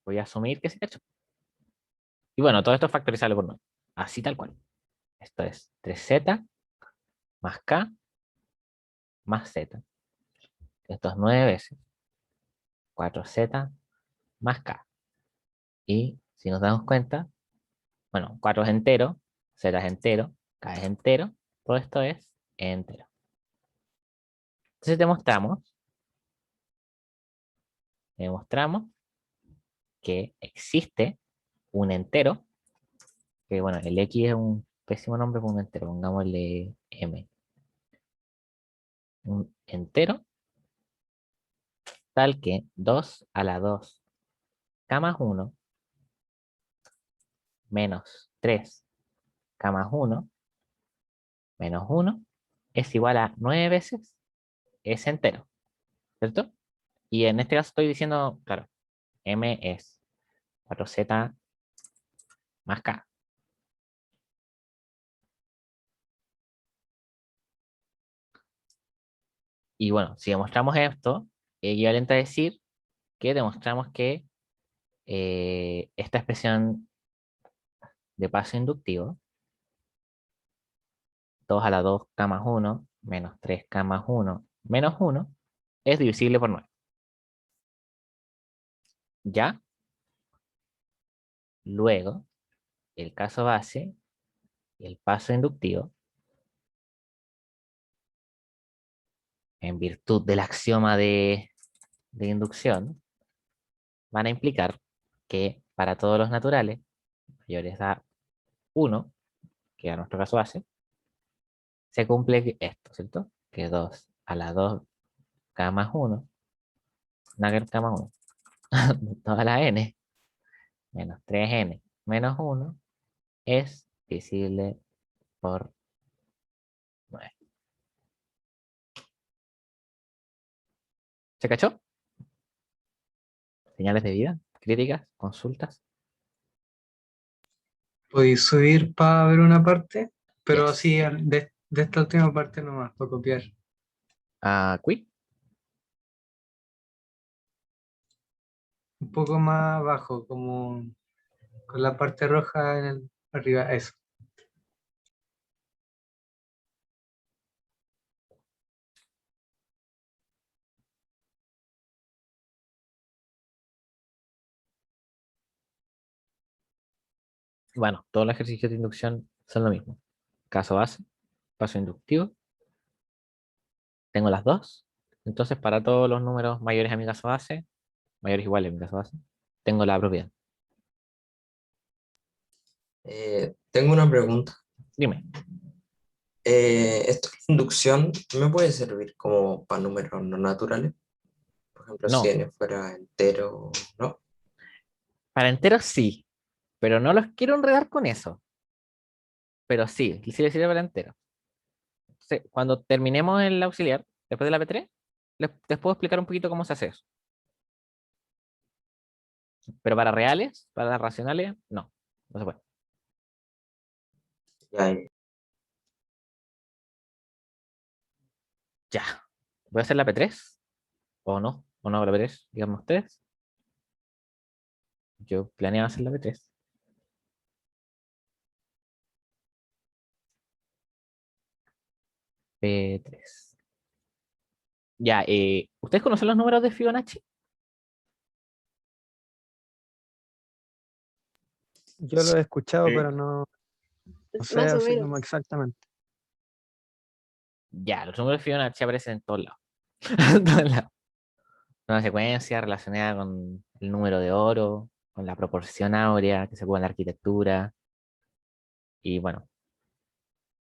Voy a asumir que se cachó. Y bueno, todo esto es factorizable por 9. Así tal cual. Esto es 3z más k más z. Esto es 9 veces 4z más k. Y si nos damos cuenta, bueno, 4 es entero, z es entero, k es entero, todo esto es entero. Entonces demostramos que existe un entero, que bueno, el x es un pésimo nombre para un entero, pongámosle m. Un entero tal que 2 a la 2 k más 1 menos 3 k más 1 menos 1 es igual a 9 veces ese entero, ¿cierto? Y en este caso estoy diciendo, claro, m es 4z más k. Y bueno, si demostramos esto, es equivalente a decir que demostramos que esta expresión de paso inductivo, 2 a la 2k más 1 menos 3k más 1 menos 1, es divisible por 9. ¿Ya? Luego, el caso base y el paso inductivo, en virtud del axioma de inducción, van a implicar que para todos los naturales mayores a 1, que era nuestro caso base, se cumple esto, ¿cierto? Que 2 a la 2k más 1, nugget k más 1, toda la n, menos 3n menos 1, es divisible por 9. ¿Se cachó? Señales de vida, críticas, consultas. Podéis subir para ver una parte, pero Yes. así de esta última parte nomás, para copiar. Quit. Un poco más abajo, como con la parte roja arriba, eso. Bueno, todos los ejercicios de inducción son lo mismo. Caso base, paso inductivo. Tengo las dos. Entonces, para todos los números mayores a mi caso base, mayores iguales a mi caso base, tengo la propiedad. Tengo una pregunta. Dime. ¿Esto de inducción me puede servir como para números no naturales? Por ejemplo, si No. n fuera entero, ¿no? Para enteros sí, pero no los quiero enredar con eso. Pero sí, sí les sirve para enteros. Entonces, cuando terminemos el auxiliar, después de la P3, les puedo explicar un poquito cómo se hace eso. Pero para reales, para racionales, no. No se puede. Ya, Ya. ¿Voy a hacer la P3? ¿O no? ¿O no hago la P3? Díganme ustedes. Yo planeaba hacer la P3. P3. Ya, ¿ustedes conocen los números de Fibonacci? Yo lo he escuchado, Sí. pero no sé Más o así menos. como exactamente. Ya, los números de Fibonacci aparecen en todos lados. En todos lados. Una secuencia relacionada con el número de oro, con la proporción áurea que se ocupa en la arquitectura y bueno,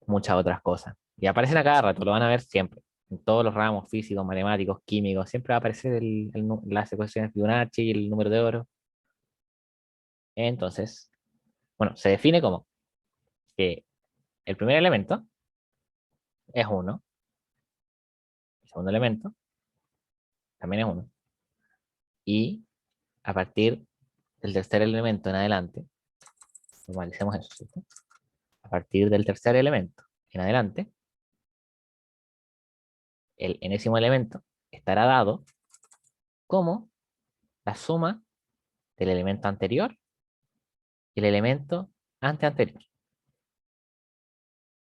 muchas otras cosas. Y aparecen a cada rato, lo van a ver siempre. En todos los ramos físicos, matemáticos, químicos, siempre va a aparecer la secuencia de Fibonacci y el número de oro. Entonces, bueno, se define como que el primer elemento es 1, el segundo elemento también es 1, y a partir del tercer elemento en adelante, normalicemos eso, ¿cierto? A partir del tercer elemento en adelante, el enésimo elemento estará dado como la suma del elemento anterior y el elemento anterior.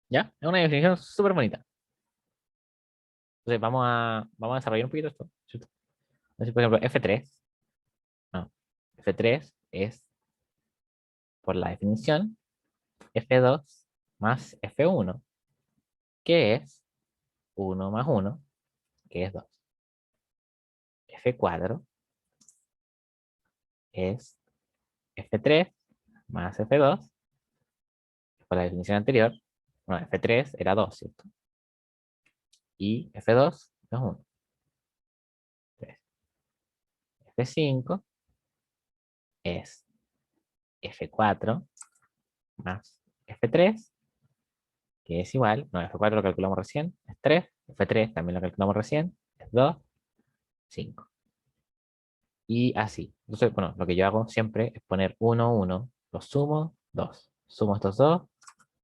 ¿Ya? Es una definición súper bonita. Entonces vamos a desarrollar un poquito esto, ¿cierto? Entonces, por ejemplo, F3. No, F3 es, por la definición, F2 más F1, que es 1 más 1, que es 2. F4 es F3 más F2, por la definición anterior. Bueno, F3 era 2, ¿cierto? Y F2 es 1. 3. F5 es F4 más F3, que es igual, no, F4 lo calculamos recién, es 3, F3 también lo calculamos recién, es 2, 5. Y así. Entonces, bueno, lo que yo hago siempre es poner 1, 1, lo sumo, 2. Sumo estos 2,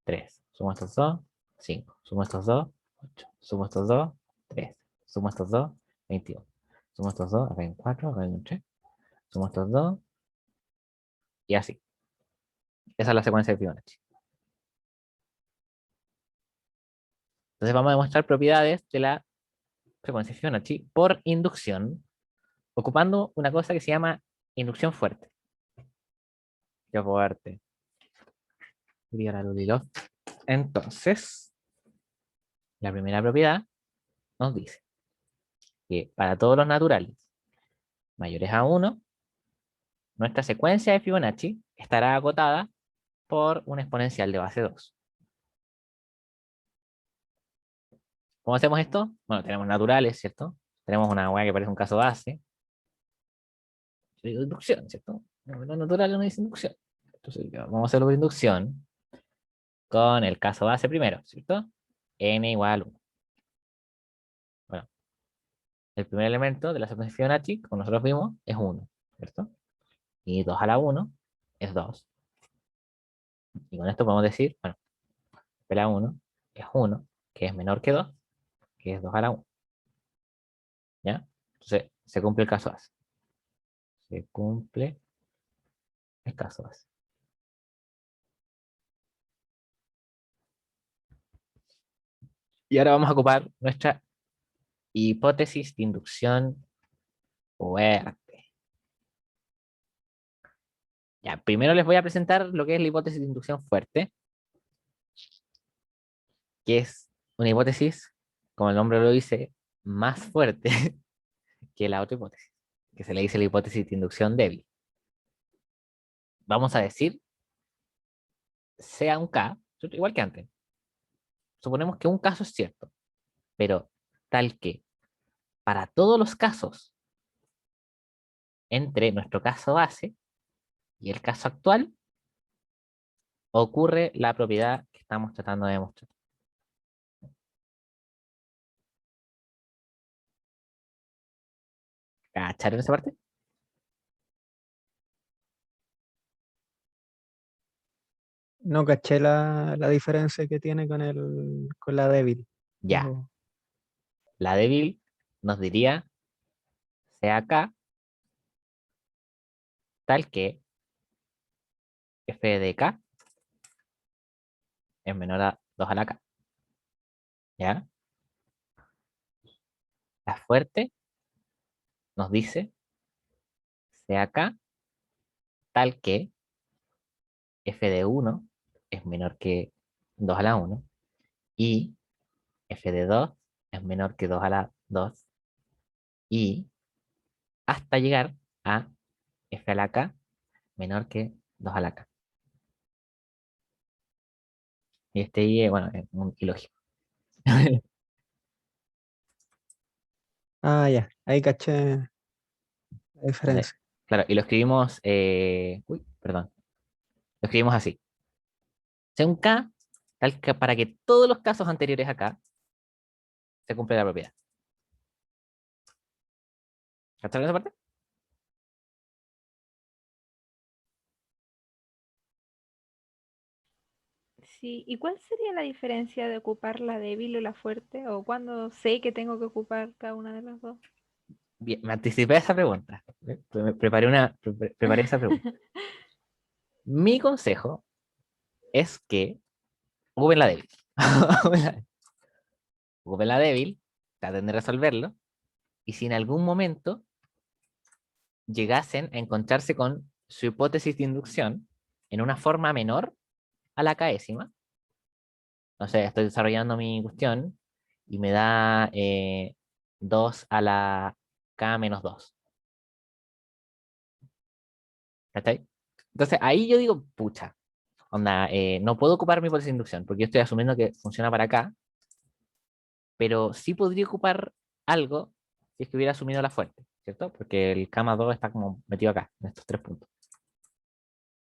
3. Sumo estos 2, 5. Sumo estos 2, 8. Sumo estos 2, 3. Sumo estos 2, 21. Sumo estos 2, acá hay un 4, acá hay un 3. Sumo estos 2, y así. Esa es la secuencia de Fibonacci. Entonces vamos a demostrar propiedades de la frecuencia de Fibonacci por inducción, ocupando una cosa que se llama inducción fuerte. Qué fuerte. Entonces, la primera propiedad nos dice que para todos los naturales mayores a 1, nuestra secuencia de Fibonacci estará acotada por un exponencial de base 2. ¿Cómo hacemos esto? Bueno, tenemos naturales, ¿cierto? Tenemos una hueá que parece un caso base. Yo digo inducción, ¿cierto? No, los naturales no dicen inducción. Entonces, vamos a hacerlo por inducción con el caso base primero, ¿cierto? N igual a 1. Bueno, el primer elemento de la secuencia de Fibonacci, como nosotros vimos, es 1, ¿cierto? Y 2 a la 1 es 2. Y con esto podemos decir, bueno, P a la 1 es 1, que es menor que 2, que es 2 a la 1. ¿Ya? Entonces, se cumple el caso base. Se cumple el caso base. Y ahora vamos a ocupar nuestra hipótesis de inducción fuerte. Ya, primero les voy a presentar lo que es la hipótesis de inducción fuerte, que es una hipótesis, como el nombre lo dice, más fuerte que la otra hipótesis, que se le dice la hipótesis de inducción débil. Vamos a decir, sea un K, igual que antes. Suponemos que un caso es cierto, pero tal que para todos los casos entre nuestro caso base y el caso actual, ocurre la propiedad que estamos tratando de demostrar. ¿Cacharon esa parte? No caché la diferencia que tiene con la débil. Ya. Ojo. La débil nos diría, sea K, tal que f de K es menor a 2 a la K. ¿Ya? La fuerte nos dice, sea K, tal que f de 1 es menor que 2 a la 1 y f de 2 es menor que 2 a la 2 y hasta llegar a f a la K menor que 2 a la K. Y este I, bueno, es un ilógico. Ah, ya. Ahí caché la diferencia. Claro, y lo escribimos, uy, perdón, lo escribimos así. Según K, para que todos los casos anteriores a K se cumple la propiedad. ¿Cacharon esa parte? Sí, ¿y cuál sería la diferencia de ocupar la débil o la fuerte? ¿O cuándo sé que tengo que ocupar cada una de las dos? Bien, me anticipé a esa pregunta. Preparé esa pregunta. Mi consejo es que ocupen la débil. Ocupen la ocupen la débil, traten de resolverlo, y si en algún momento llegasen a encontrarse con su hipótesis de inducción en una forma menor a la késima, no sé, estoy desarrollando mi cuestión y me da 2 a la k menos 2. ¿Cachai? Entonces ahí yo digo, pucha, onda, no puedo ocupar mi hipótesis de inducción porque yo estoy asumiendo que funciona para acá, pero sí podría ocupar algo si es que hubiera asumido la fuerte, ¿cierto? Porque el k más 2 está como metido acá, en estos 3 puntos.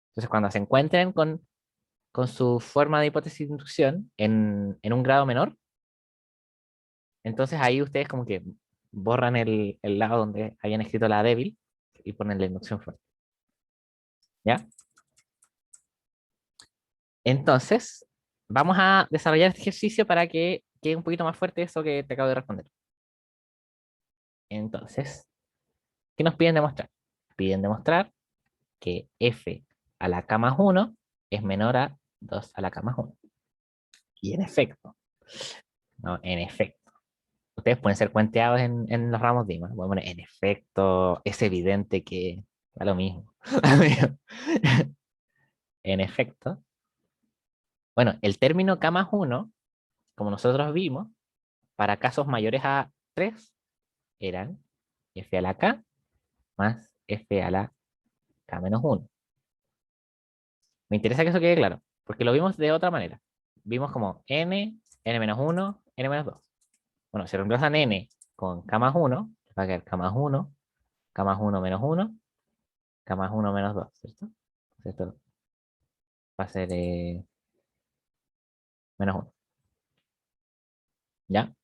Entonces cuando se encuentren con su forma de hipótesis de inducción en un grado menor, entonces ahí ustedes como que borran el lado donde habían escrito la débil y ponen la inducción fuerte. ¿Ya? Entonces, vamos a desarrollar este ejercicio para que quede un poquito más fuerte eso que te acabo de responder. Entonces, ¿qué nos piden demostrar? Piden demostrar que f a la k más 1 es menor a 2 a la k más 1. Y en efecto, ¿no? En efecto. Ustedes pueden ser cuenteados en los ramos de IMA. Bueno, en efecto, es evidente que da lo mismo. En efecto, bueno, el término K más 1, como nosotros vimos, para casos mayores a 3, eran F a la K más F a la K menos 1. Me interesa que eso quede claro, porque lo vimos de otra manera. Vimos como N menos 1, N menos 2. Bueno, si reemplazan N con K más 1, va a quedar K más 1, K más 1 menos 1, K más 1 menos 2, ¿cierto? Entonces esto va a ser menos 1, ¿ya?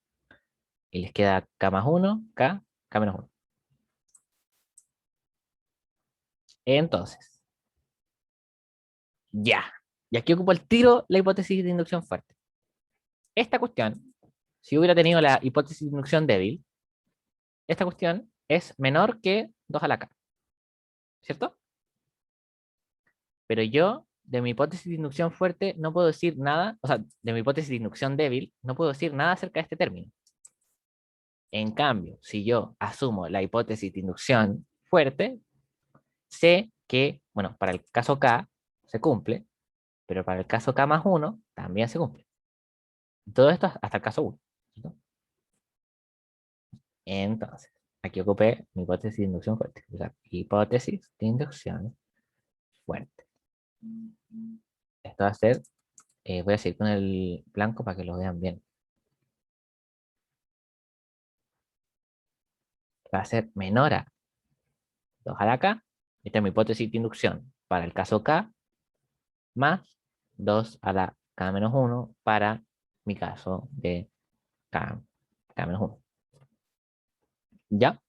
Y les queda K más 1, K menos 1. Entonces, ya. Y aquí ocupo el tiro la hipótesis de inducción fuerte. Esta cuestión, si hubiera tenido la hipótesis de inducción débil, esta cuestión es menor que 2 a la K, ¿cierto? Pero yo, de mi hipótesis de inducción fuerte, no puedo decir nada, o sea, de mi hipótesis de inducción débil, no puedo decir nada acerca de este término. En cambio, si yo asumo la hipótesis de inducción fuerte, sé que, bueno, para el caso K se cumple, pero para el caso K más 1 también se cumple. Todo esto hasta el caso 1. ¿Cierto? Entonces, aquí ocupé mi hipótesis de inducción fuerte. O sea, hipótesis de inducción fuerte. Esto va a ser, voy a seguir con el blanco para que lo vean bien. Va a ser menor a 2 a la K. Esta es mi hipótesis de inducción para el caso K, más 2 a la K menos 1 para mi caso de K menos 1. ¿Ya?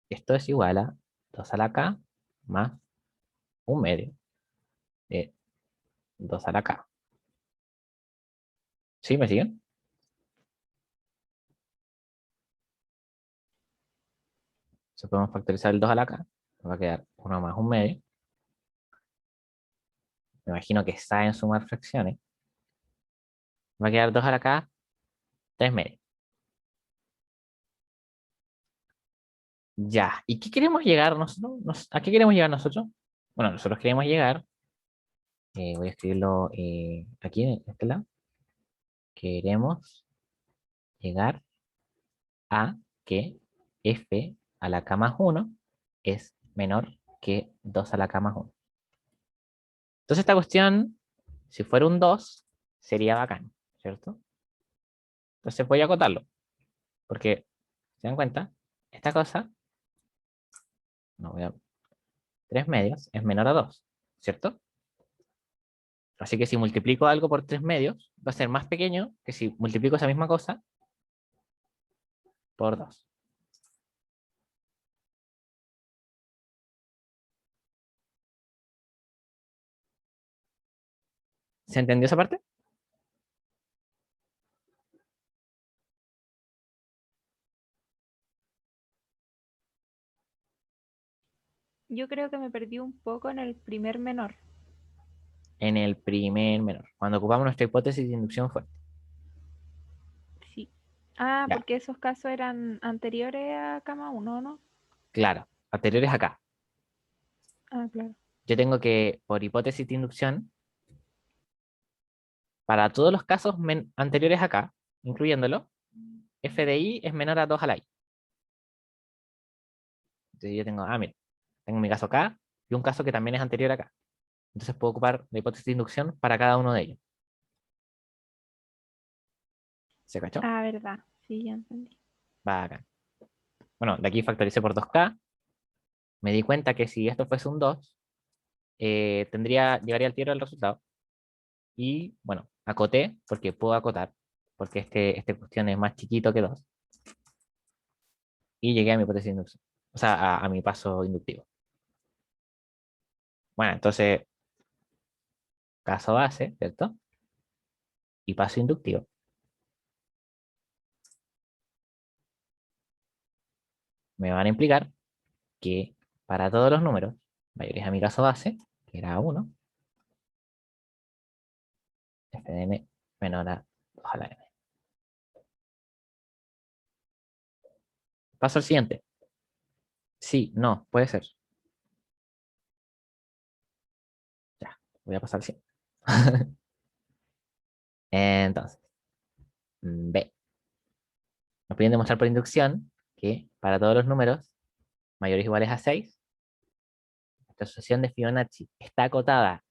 Esto es igual a 2 a la K más un medio de 2 a la K. ¿Sí? ¿Me siguen? Se podemos factorizar el 2 a la K. Va a quedar 1 más un medio. Me imagino que saben sumar fracciones. Va a quedar 2 a la K, 3 medios. Ya. ¿Y qué queremos llegar nosotros? ¿A qué queremos llegar nosotros? Bueno, nosotros queremos llegar, voy a escribirlo aquí en este lado. Queremos llegar a que f a la k más 1 es menor que 2 a la k más 1. Entonces esta cuestión, si fuera un 2, sería bacán, ¿cierto? Entonces voy a acotarlo. Porque, ¿se dan cuenta? Esta cosa, no voy a... 3 medios es menor a 2, ¿cierto? Así que si multiplico algo por 3 medios, va a ser más pequeño que si multiplico esa misma cosa por 2. ¿Se entendió esa parte? Yo creo que me perdí un poco en el primer menor. En el primer menor. Cuando ocupamos nuestra hipótesis de inducción fuerte. Sí. Ah, Ya, porque esos casos eran anteriores a cama 1, ¿no? claro. Anteriores acá. Ah, claro. Yo tengo que, por hipótesis de inducción, para todos los casos anteriores acá, incluyéndolo, f de i es menor a 2 a la i. Entonces yo tengo, mira, tengo mi caso acá y un caso que también es anterior acá. Entonces puedo ocupar la hipótesis de inducción para cada uno de ellos. ¿Se cachó? Ah, verdad. Sí, ya entendí. Bacán. Bueno, de aquí factoricé por 2k. Me di cuenta que si esto fuese un 2, llegaría al tiro el resultado. Y bueno, acoté, porque puedo acotar, porque este cuestión es más chiquito que 2. Y llegué a mi hipótesis de inducción. O sea, a mi paso inductivo. Bueno, entonces, caso base, ¿cierto? Y paso inductivo. Me van a implicar que para todos los números mayores a mi caso base, que era 1, f de n menor a 2 a la n. Paso al siguiente. Sí, no, puede ser. Ya, voy a pasar al siguiente. Entonces, B. Nos piden demostrar por inducción que para todos los números mayores o iguales a 6, nuestra asociación de Fibonacci está acotada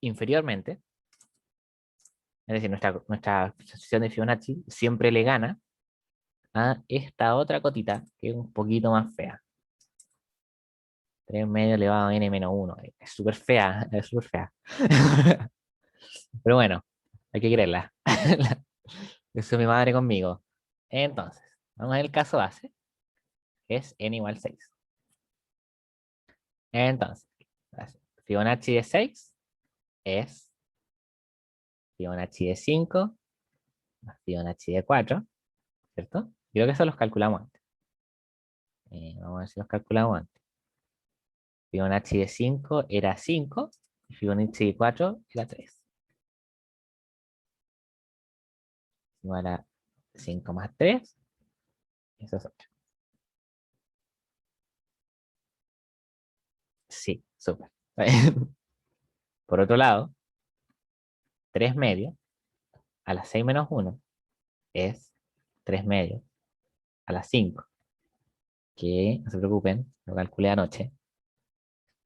inferiormente. Es decir, nuestra asociación de Fibonacci siempre le gana a esta otra cotita que es un poquito más fea. 3 medio elevado a n menos 1. Es súper fea, es súper fea. Pero bueno, hay que quererla. Eso es mi madre conmigo. Entonces, vamos al caso base, que es n igual 6. Entonces, Fibonacci de 6 es Fibonacci de 5 más Fibonacci de 4, ¿cierto? Creo que eso los calculamos antes. Vamos a ver si los calculamos antes. Fibonacci de 5 era 5 y Fibonacci de 4 era 3. Igual a 5 más 3, eso es 8. Sí, súper. Por otro lado, 3 medios a las 6 menos 1 es 3 medios a las 5. Que no se preocupen, lo calculé anoche.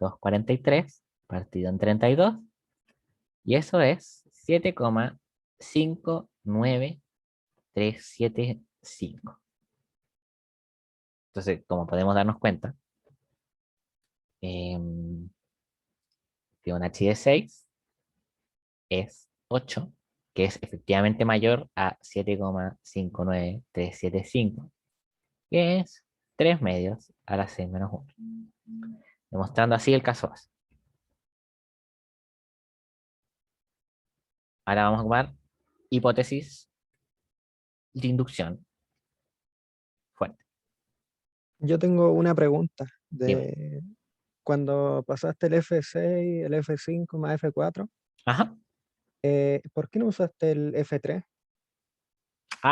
2,43 partido en 32. Y eso es 7,59375. Entonces, como podemos darnos cuenta, Fibonacci de 6 es 8, que es efectivamente mayor a 7,59375, que es 3 medios a la 6 menos 1. Demostrando así el caso base. Ahora vamos a ocupar hipótesis de inducción fuerte. Yo tengo una pregunta Dime. de cuando pasaste el F6, el F5 más F4, Ajá. ¿por qué no usaste el F3?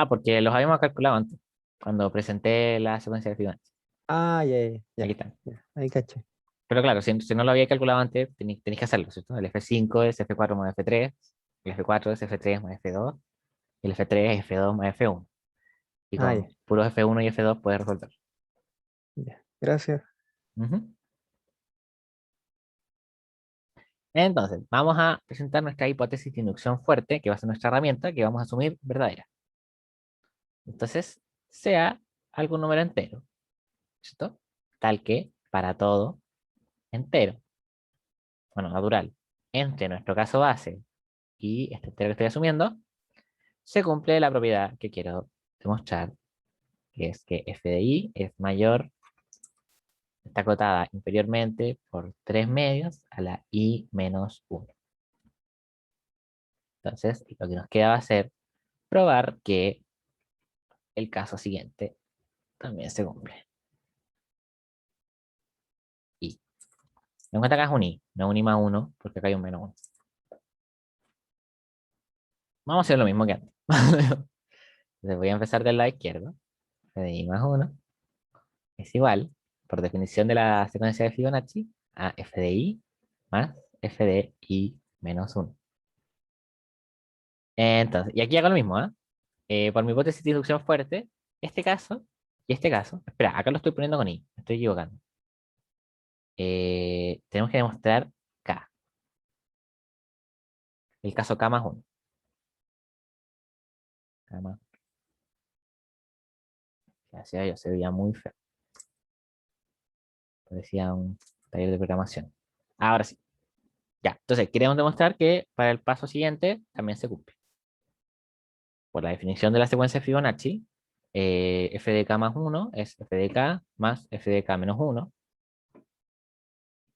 Porque los habíamos calculado antes, cuando presenté la secuencia de Fibonacci. Ah, ya, Aquí están. ahí caché. Pero claro, si no lo había calculado antes, tenéis que hacerlo, ¿cierto? El F5 es F4 más F3, el F4 es F3 más F2, y el F3 es F2 más F1. Y Ah, con puros F1 y F2 puedes resolver. ya. Gracias. Ujú. Entonces, vamos a presentar nuestra hipótesis de inducción fuerte, que va a ser nuestra herramienta, que vamos a asumir verdadera. Entonces, sea algún número entero, ¿cierto? Tal que para todo entero, bueno, natural, entre nuestro caso base y este entero que estoy asumiendo, se cumple la propiedad que quiero demostrar, que es que f de i es mayor, está acotada inferiormente por 3 medios a la i menos 1. Entonces, lo que nos queda va a ser probar que el caso siguiente también se cumple. I. En cuenta acá es un i, no un i más 1, porque acá hay un menos 1. Vamos a hacer lo mismo que antes. Entonces voy a empezar del lado izquierdo. F de i más 1 es igual, por definición de la secuencia de Fibonacci, a f de i más f de i menos 1. Entonces, y aquí hago lo mismo, ¿ah? Por mi hipótesis de inducción fuerte, este caso y este caso, espera, acá lo estoy poniendo con i, me estoy equivocando. Tenemos que demostrar k, el caso k más 1. K más, que hacía yo, se veía muy feo. Parecía un taller de programación. Ahora sí. Ya, entonces queremos demostrar que para el paso siguiente también se cumple. Por la definición de la secuencia de Fibonacci, f de k más 1 es f de k más f de k menos 1.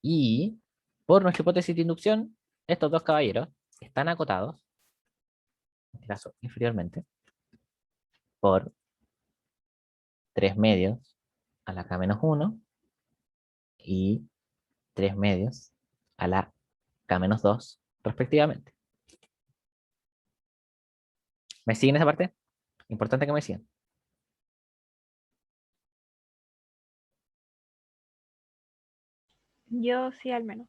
Y por nuestra hipótesis de inducción, estos dos caballeros están acotados, en este caso inferiormente, por 3 medios a la k menos 1 y 3 medios a la k menos 2, respectivamente. ¿Me siguen esa parte? Importante que me sigan. Yo sí, al menos.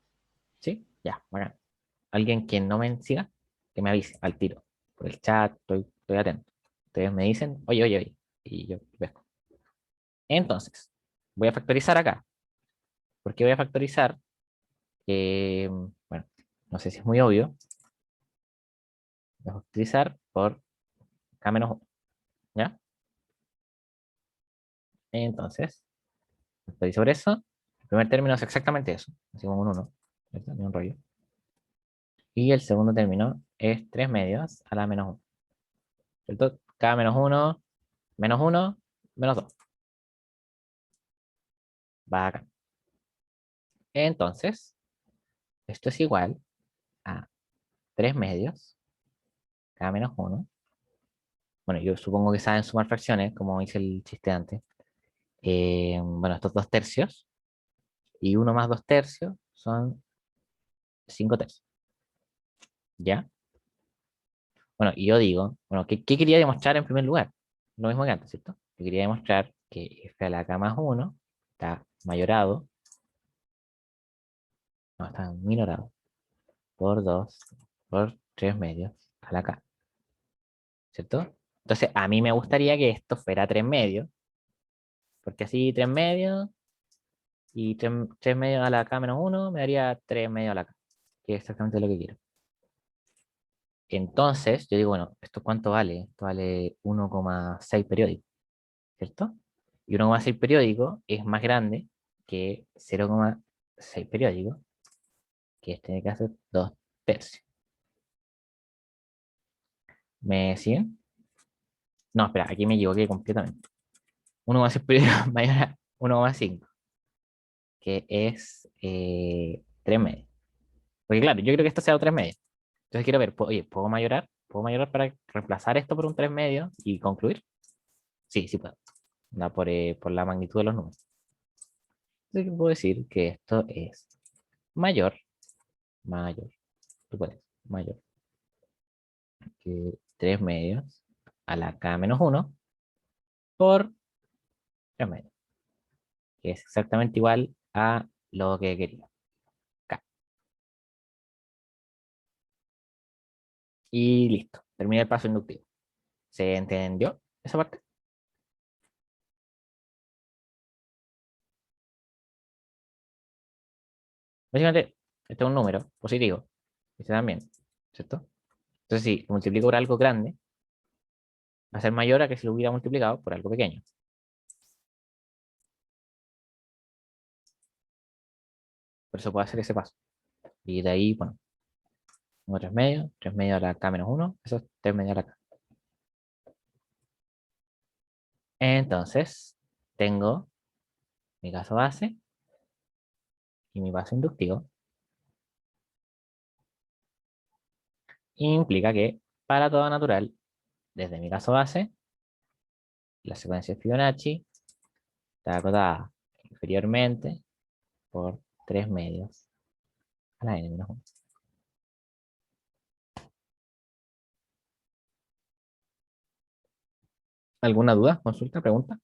¿Sí? Ya, bacán. Alguien que no me siga, que me avise al tiro. Por el chat, estoy atento. Ustedes me dicen, oye, oye, oye. Y yo pesco. Entonces, voy a factorizar acá. ¿Por qué voy a factorizar? Bueno, no sé si es muy obvio. Voy a factorizar por k menos 1. ¿Ya? Entonces, factorizo sobre eso. El primer término es exactamente eso. Así como un 1. ¿Cierto? Ni un rollo. Y el segundo término es 3 medios a la menos 1. ¿Cierto? K menos 1, menos 2. Va acá. Entonces, esto es igual a 3 medios, k menos 1. Bueno, yo supongo que saben sumar fracciones, como hice el chiste antes. Bueno, estos 2 tercios. Y 1 más 2 tercios son 5 tercios. ¿Ya? Bueno, y yo digo, bueno, ¿qué quería demostrar en primer lugar? Lo mismo que antes, ¿cierto? Yo quería demostrar que f a la k más 1 está mayorado, no, está minorado por 2 por 3 medios a la k, ¿cierto? Entonces, a mí me gustaría que esto fuera 3 medios, porque así 3 medios y 3 medios a la k menos 1 me daría 3 medios a la k, que es exactamente lo que quiero. Entonces, yo digo, bueno, ¿esto cuánto vale? Esto vale 1,6 periódico, ¿cierto? Y 1,6 periódico es más grande que 0,6 periódico, que tiene que hacer 2 tercios. ¿Me siguen? No, espera, aquí me equivoqué completamente. 1,6 periódico mayor a 1,5, que es 3 medios. Porque claro, yo quiero que esto sea 3 medios. Entonces quiero ver, oye, ¿puedo mayorar? ¿Puedo mayorar para reemplazar esto por un 3 medios y concluir? Sí, sí puedo. Da por la magnitud de los números. Entonces puedo decir que esto es mayor, mayor, tú puedes, mayor que 3 medios a la k menos 1 por 3 medios, que es exactamente igual a lo que quería, k. Y listo, terminé el paso inductivo. ¿Se entendió esa parte? Básicamente, Este es un número positivo. Este también, ¿cierto? Entonces, si lo multiplico por algo grande, va a ser mayor a que si lo hubiera multiplicado por algo pequeño. Por eso puedo hacer ese paso. Y de ahí, bueno, 3 medios a la k menos 1, eso es 3 medios a la k. Entonces, tengo mi caso base y mi paso inductivo. Implica que para todo natural, desde mi caso base, la secuencia de Fibonacci está acotada inferiormente por 3 medios a la n menos 1. ¿Alguna duda? ¿Consulta? ¿Pregunta?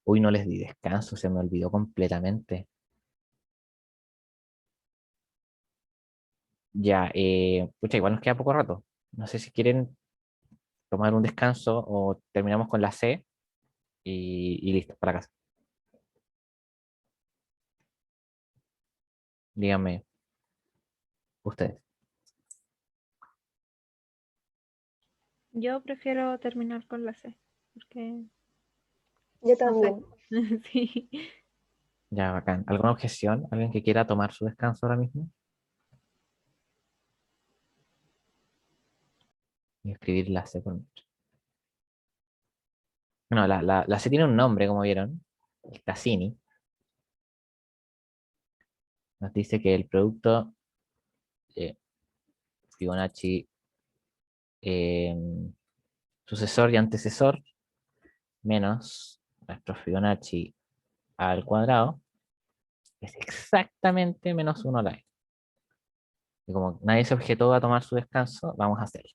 Uy, no les di descanso, se me olvidó completamente. Ya, pucha, igual nos queda poco rato. No sé si quieren tomar un descanso o terminamos con la C y listo, para casa. Díganme ustedes. Yo prefiero terminar con la C, porque Yo no sé. también. Sí. Ya, bacán. ¿Alguna objeción? ¿Alguien que quiera tomar su descanso ahora mismo? Y escribir la C por mucho. No, la C tiene un nombre, como vieron. El Cassini. Nos dice que el producto de Fibonacci eh, sucesor y antecesor menos nuestro Fibonacci al cuadrado es exactamente menos 1 a la n. Y como nadie se objetó a tomar su descanso, vamos a hacerlo.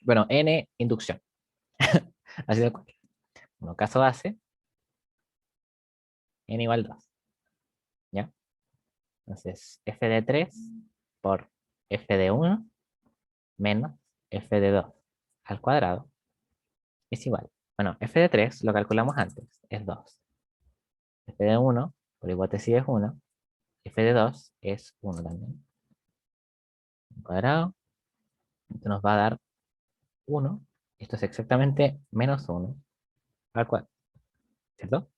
Bueno, n, inducción. Así de cual. Bueno, caso base, n igual 2. ¿Ya? Entonces, f de 3 por f de 1 menos f de 2 al cuadrado es igual. Bueno, f de 3 lo calculamos antes, es 2. F de 1 por hipótesis es 1. F de 2 es 1 también. Al cuadrado. Esto nos va a dar 1. Esto es exactamente menos 1 al cuadrado. ¿Cierto?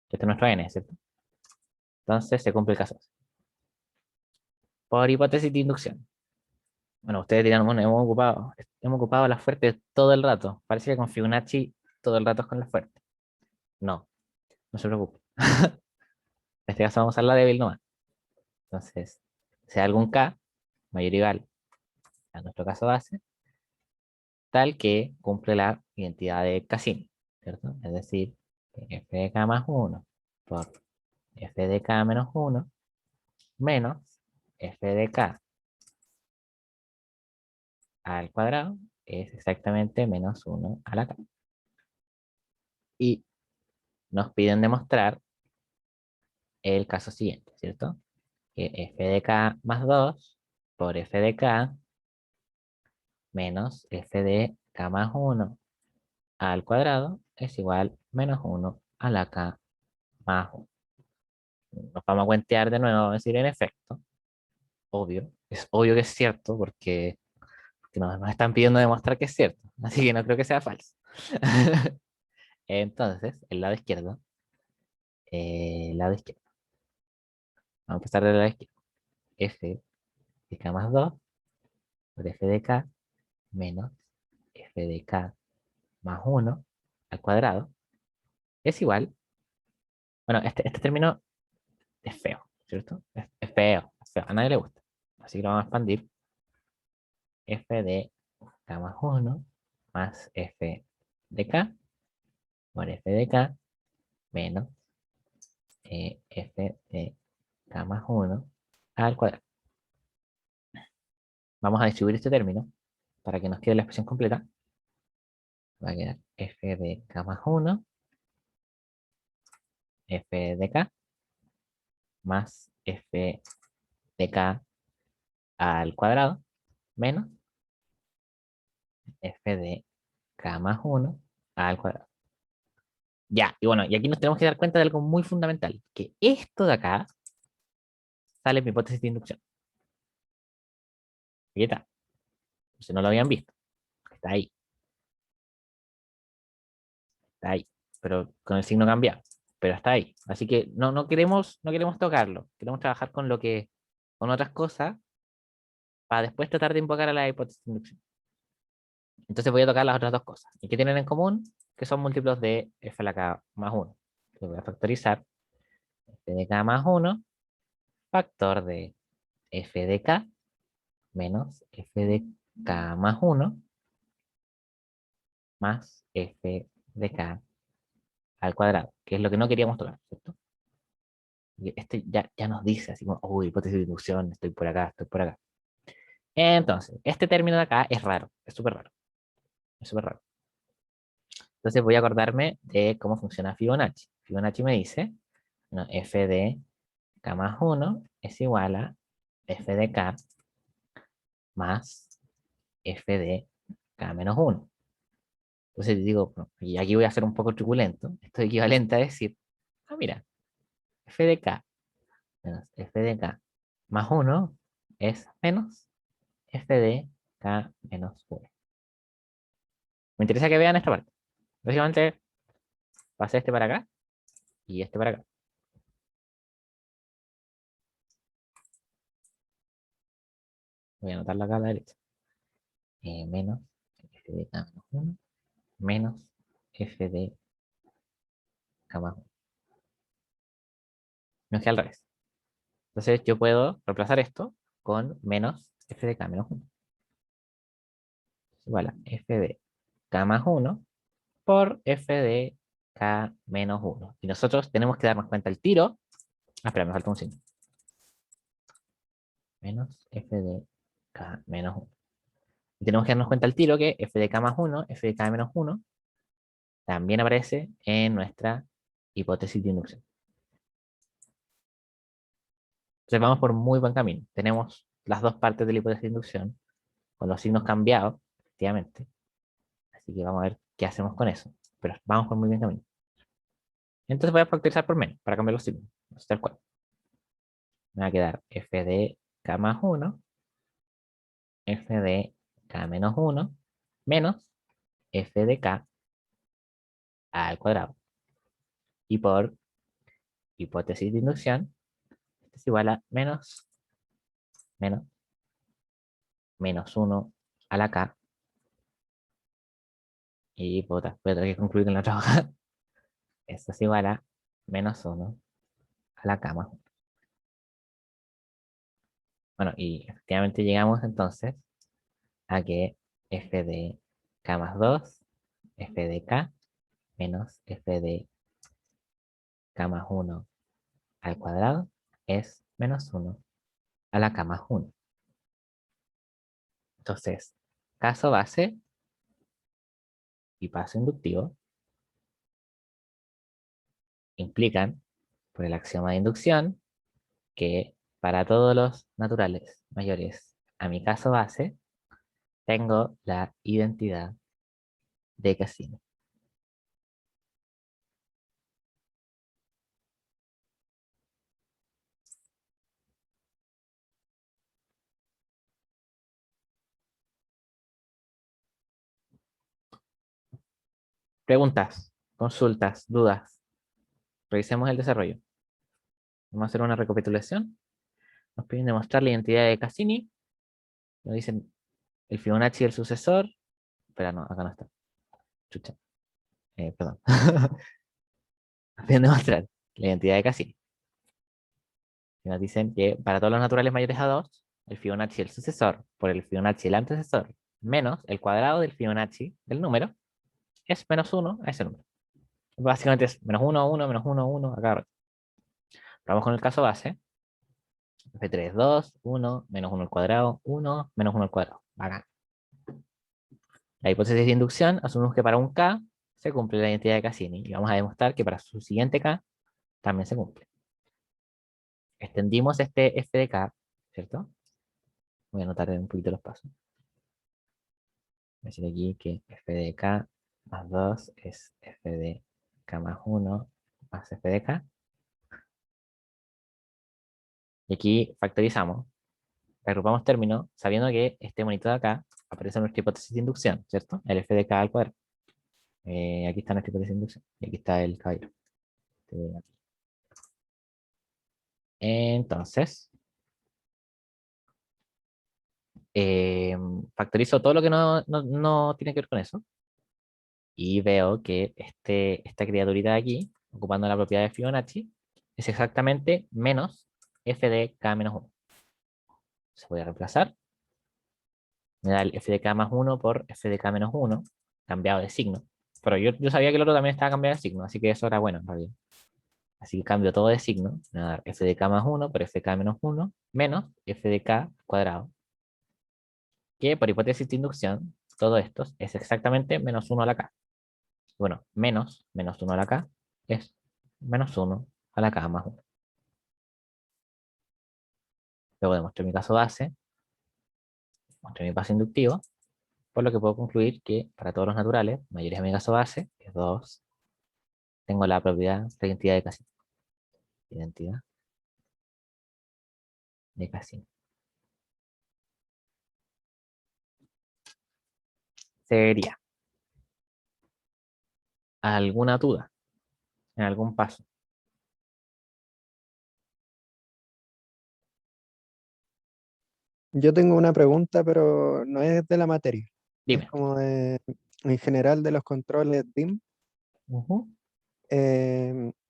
Este es nuestro n, ¿cierto? Entonces se cumple el caso. Por hipótesis de inducción. Bueno, ustedes dirán, bueno, hemos ocupado la fuerte todo el rato. Parece que con Fibonacci todo el rato es con la fuerte. No, no se preocupe. En este caso vamos a usar la débil nomás. Entonces, sea algún k mayor o igual a nuestro caso base, tal que cumple la identidad de Cassini, ¿cierto? Es decir, que f de k más 1 por f de k menos 1 menos f de k al cuadrado es exactamente menos 1 a la k. Y nos piden demostrar el caso siguiente, ¿cierto? Que f de k más 2 por f de k menos f de k más 1 al cuadrado es igual menos 1 a la k más 1. Nos vamos a cuentear de nuevo, a decir en efecto, obvio, es obvio que es cierto porque nos están pidiendo demostrar que es cierto, así que no creo que sea falso. Entonces, lado izquierdo, vamos a empezar del lado izquierdo, f de k más 2 por f de k menos f de k más 1 al cuadrado es igual, bueno, este término es feo, ¿cierto? Es feo, a nadie le gusta, así que lo vamos a expandir, f de k más 1 más f de k por f de k menos f de k más 1 al cuadrado. Vamos a distribuir este término para que nos quede la expresión completa. Va a quedar f de k más 1, f de k más f de k al cuadrado menos f de k más 1 al cuadrado. Ya, y bueno, y aquí nos tenemos que dar cuenta de algo muy fundamental, que esto de acá sale en mi hipótesis de inducción. Aquí está. Si no lo habían visto, está ahí, está ahí, pero con el signo cambiado, pero está ahí. Así que no queremos tocarlo, queremos trabajar con con otras cosas para después tratar de invocar a la hipótesis de inducción. Entonces voy a tocar las otras dos cosas. ¿Y qué tienen en común? Que son múltiplos de f a la k más 1. Lo voy a factorizar. F de k más 1, factor de f de k menos f de k más 1 más f de k al cuadrado, que es lo que no queríamos tocar, ¿cierto? Y este ya nos dice así como, uy, hipótesis de inducción, estoy por acá, estoy por acá. Entonces, este término de acá es raro, es súper raro, es súper raro. Entonces voy a acordarme de cómo funciona Fibonacci. Fibonacci me dice, no, f de k más 1 es igual a f de k más f de k menos 1. Entonces digo, no, y aquí voy a ser un poco truculento. Esto es equivalente a decir, ah, mira, f de k menos f de k más 1 es menos f de k menos 1. Me interesa que vean esta parte. Básicamente, pasé este para acá y este para acá. Voy a anotarlo acá a la derecha. Menos f de k menos 1 menos f de k más 1. No es que al revés. Entonces yo puedo reemplazar esto con menos f de k menos 1. Igual a f de k más 1 por f de k menos 1. Y nosotros tenemos que darnos cuenta el tiro. Ah, espera, me falta un signo. Menos f de k menos 1. Y tenemos que darnos cuenta el tiro que f de k más 1, f de k menos 1, también aparece en nuestra hipótesis de inducción. Entonces vamos por muy buen camino. Tenemos las dos partes de la hipótesis de inducción con los signos cambiados, efectivamente. Así que vamos a ver qué hacemos con eso. Pero vamos por muy buen camino. Entonces voy a factorizar por menos para cambiar los signos. Tal cual. Me va a quedar f de k más 1, f de k menos 1, menos f de k al cuadrado. Y por hipótesis de inducción, esto es igual a menos 1 a la k. Y puta, voy a tener que concluir en la trabajar. Esto es igual a menos 1 a la k más 1. Bueno, y efectivamente llegamos entonces a que f de k más 2, f de k menos f de k más 1 al cuadrado es menos 1 a la k más 1. Entonces, caso base y paso inductivo implican, por el axioma de inducción, que para todos los naturales mayores a mi caso base, tengo la identidad de Cassini. Preguntas, consultas, dudas. Revisemos el desarrollo. Vamos a hacer una recapitulación. Nos piden demostrar la identidad de Cassini. Nos dicen el Fibonacci del sucesor. Espera, no, acá no está. Chucha. Perdón. Nos piden demostrar la identidad de Cassini. Y nos dicen que para todos los naturales mayores a 2, el Fibonacci del sucesor por el Fibonacci del antecesor menos el cuadrado del Fibonacci del número es menos 1 a ese número. Básicamente es menos 1 a 1, menos 1 a 1 acá. Vamos con el caso base. F3, 2, 1, menos 1 al cuadrado, 1, menos 1 al cuadrado. Bacán. La hipótesis de inducción asumimos que para un K se cumple la identidad de Cassini y vamos a demostrar que para su siguiente K también se cumple. Extendimos este f de K, ¿cierto? Voy a anotar un poquito los pasos. Voy a decir aquí que f de K más 2 es f de K más 1 más f de K. Y aquí factorizamos, agrupamos términos, sabiendo que este monito de acá aparece en nuestra hipótesis de inducción, ¿cierto? El f de K al cuadrado. Aquí está nuestra hipótesis de inducción. Y aquí está el caballero. Entonces, factorizo todo lo que no tiene que ver con eso. Y veo que esta criaturita de aquí, ocupando la propiedad de Fibonacci, es exactamente menos f de K menos 1. Se voy a reemplazar. Me da el f de K más 1 por f de K menos 1, cambiado de signo. Pero yo sabía que el otro también estaba cambiado de signo, así que eso era bueno en realidad. Así que cambio todo de signo. Me va a dar f de K más 1 por f de K menos 1 menos f de K cuadrado. Que por hipótesis de inducción, todo esto es exactamente menos 1 a la K. Bueno, menos 1 a la K es menos 1 a la K más 1. Luego demuestro mi caso base, muestro mi paso inductivo, por lo que puedo concluir que para todos los naturales, mayores de mi caso base, que es 2, tengo la propiedad de identidad de Cassini. Identidad de Cassini. Sería alguna duda en algún paso. Yo tengo una pregunta, pero no es de la materia. Es Dime. como en general de los controles DIM. Ujú.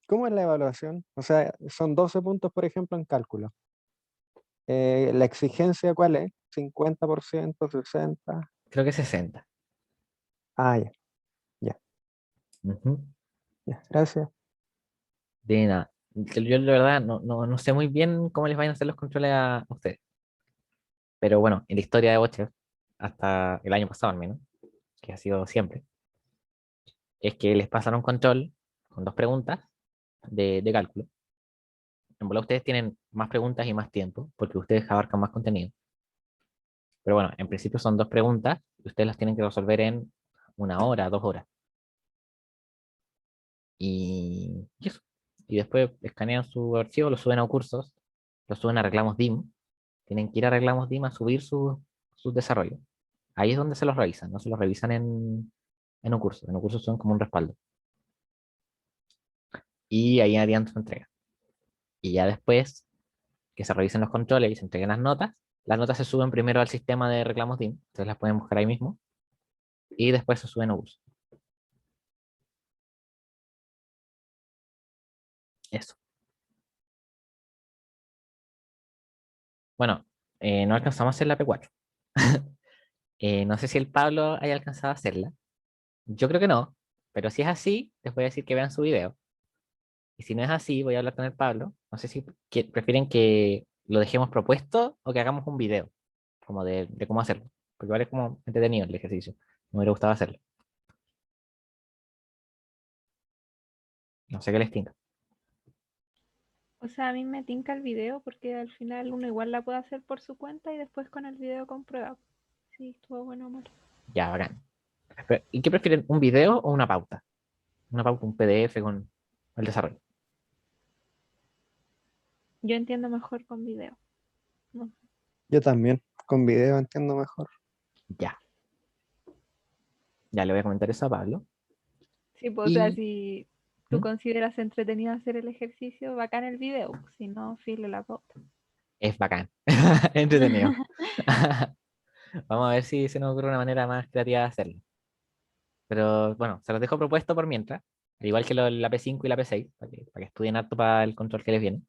¿Cómo es la evaluación? O sea, son 12 puntos, por ejemplo, en cálculo. ¿La exigencia cuál es? ¿50%, 60%? Creo que 60. Ah, ya, Ujú. ya, gracias. De nada. Yo la verdad no sé muy bien cómo les vayan a hacer los controles a ustedes. Pero bueno, en la historia de Watcher, hasta el año pasado al menos, que ha sido siempre, es que les pasaron control con 2 preguntas de cálculo. En bola ustedes tienen más preguntas y más tiempo, porque ustedes abarcan más contenido. Pero bueno, en principio son 2 preguntas y ustedes las tienen que resolver en 1 hora, 2 horas. Y eso. Y después escanean su archivo, lo suben a cursos, lo suben a reclamos DIM. Tienen que ir a reclamos DIM a subir sus desarrollos. Ahí es donde se los revisan, no se los revisan en un curso. En un curso son como un respaldo. Y ahí harían su entrega. Y ya después que se revisen los controles y se entreguen las notas se suben primero al sistema de reclamos DIM, entonces las pueden buscar ahí mismo, y después se suben a curso. Eso. Bueno, no alcanzamos a hacer la P4. No sé si el Pablo haya alcanzado a hacerla. Yo creo que no, pero si es así, les voy a decir que vean su video. Y si no es así, voy a hablar con el Pablo. No sé si prefieren que lo dejemos propuesto o que hagamos un video, como de cómo hacerlo. Porque igual es como entretenido el ejercicio. Me hubiera gustado hacerlo. No sé qué les tinca. O sea, a mí me tinca el video porque al final uno igual la puede hacer por su cuenta y después con el video comprueba si estuvo bueno o malo. Ya, bacán. ¿Y qué prefieren? ¿Un video o una pauta? Una pauta, un PDF con el desarrollo. Yo entiendo mejor con video. No. Yo también, con video entiendo mejor. Ya. Ya le voy a comentar eso a Pablo. Sí, pues, o sea, Y si tú ¿Mm? consideras entretenido hacer el ejercicio, bacán el video. Si no, filo la pauta. Es bacán. Entretenido. Vamos a ver si se nos ocurre una manera más creativa de hacerlo. Pero bueno, se los dejo propuesto por mientras. Al igual que la P5 y la P6, para que estudien harto para el control que les viene.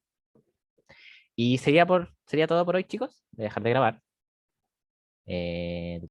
Y sería todo por hoy, chicos. Voy a dejar de grabar.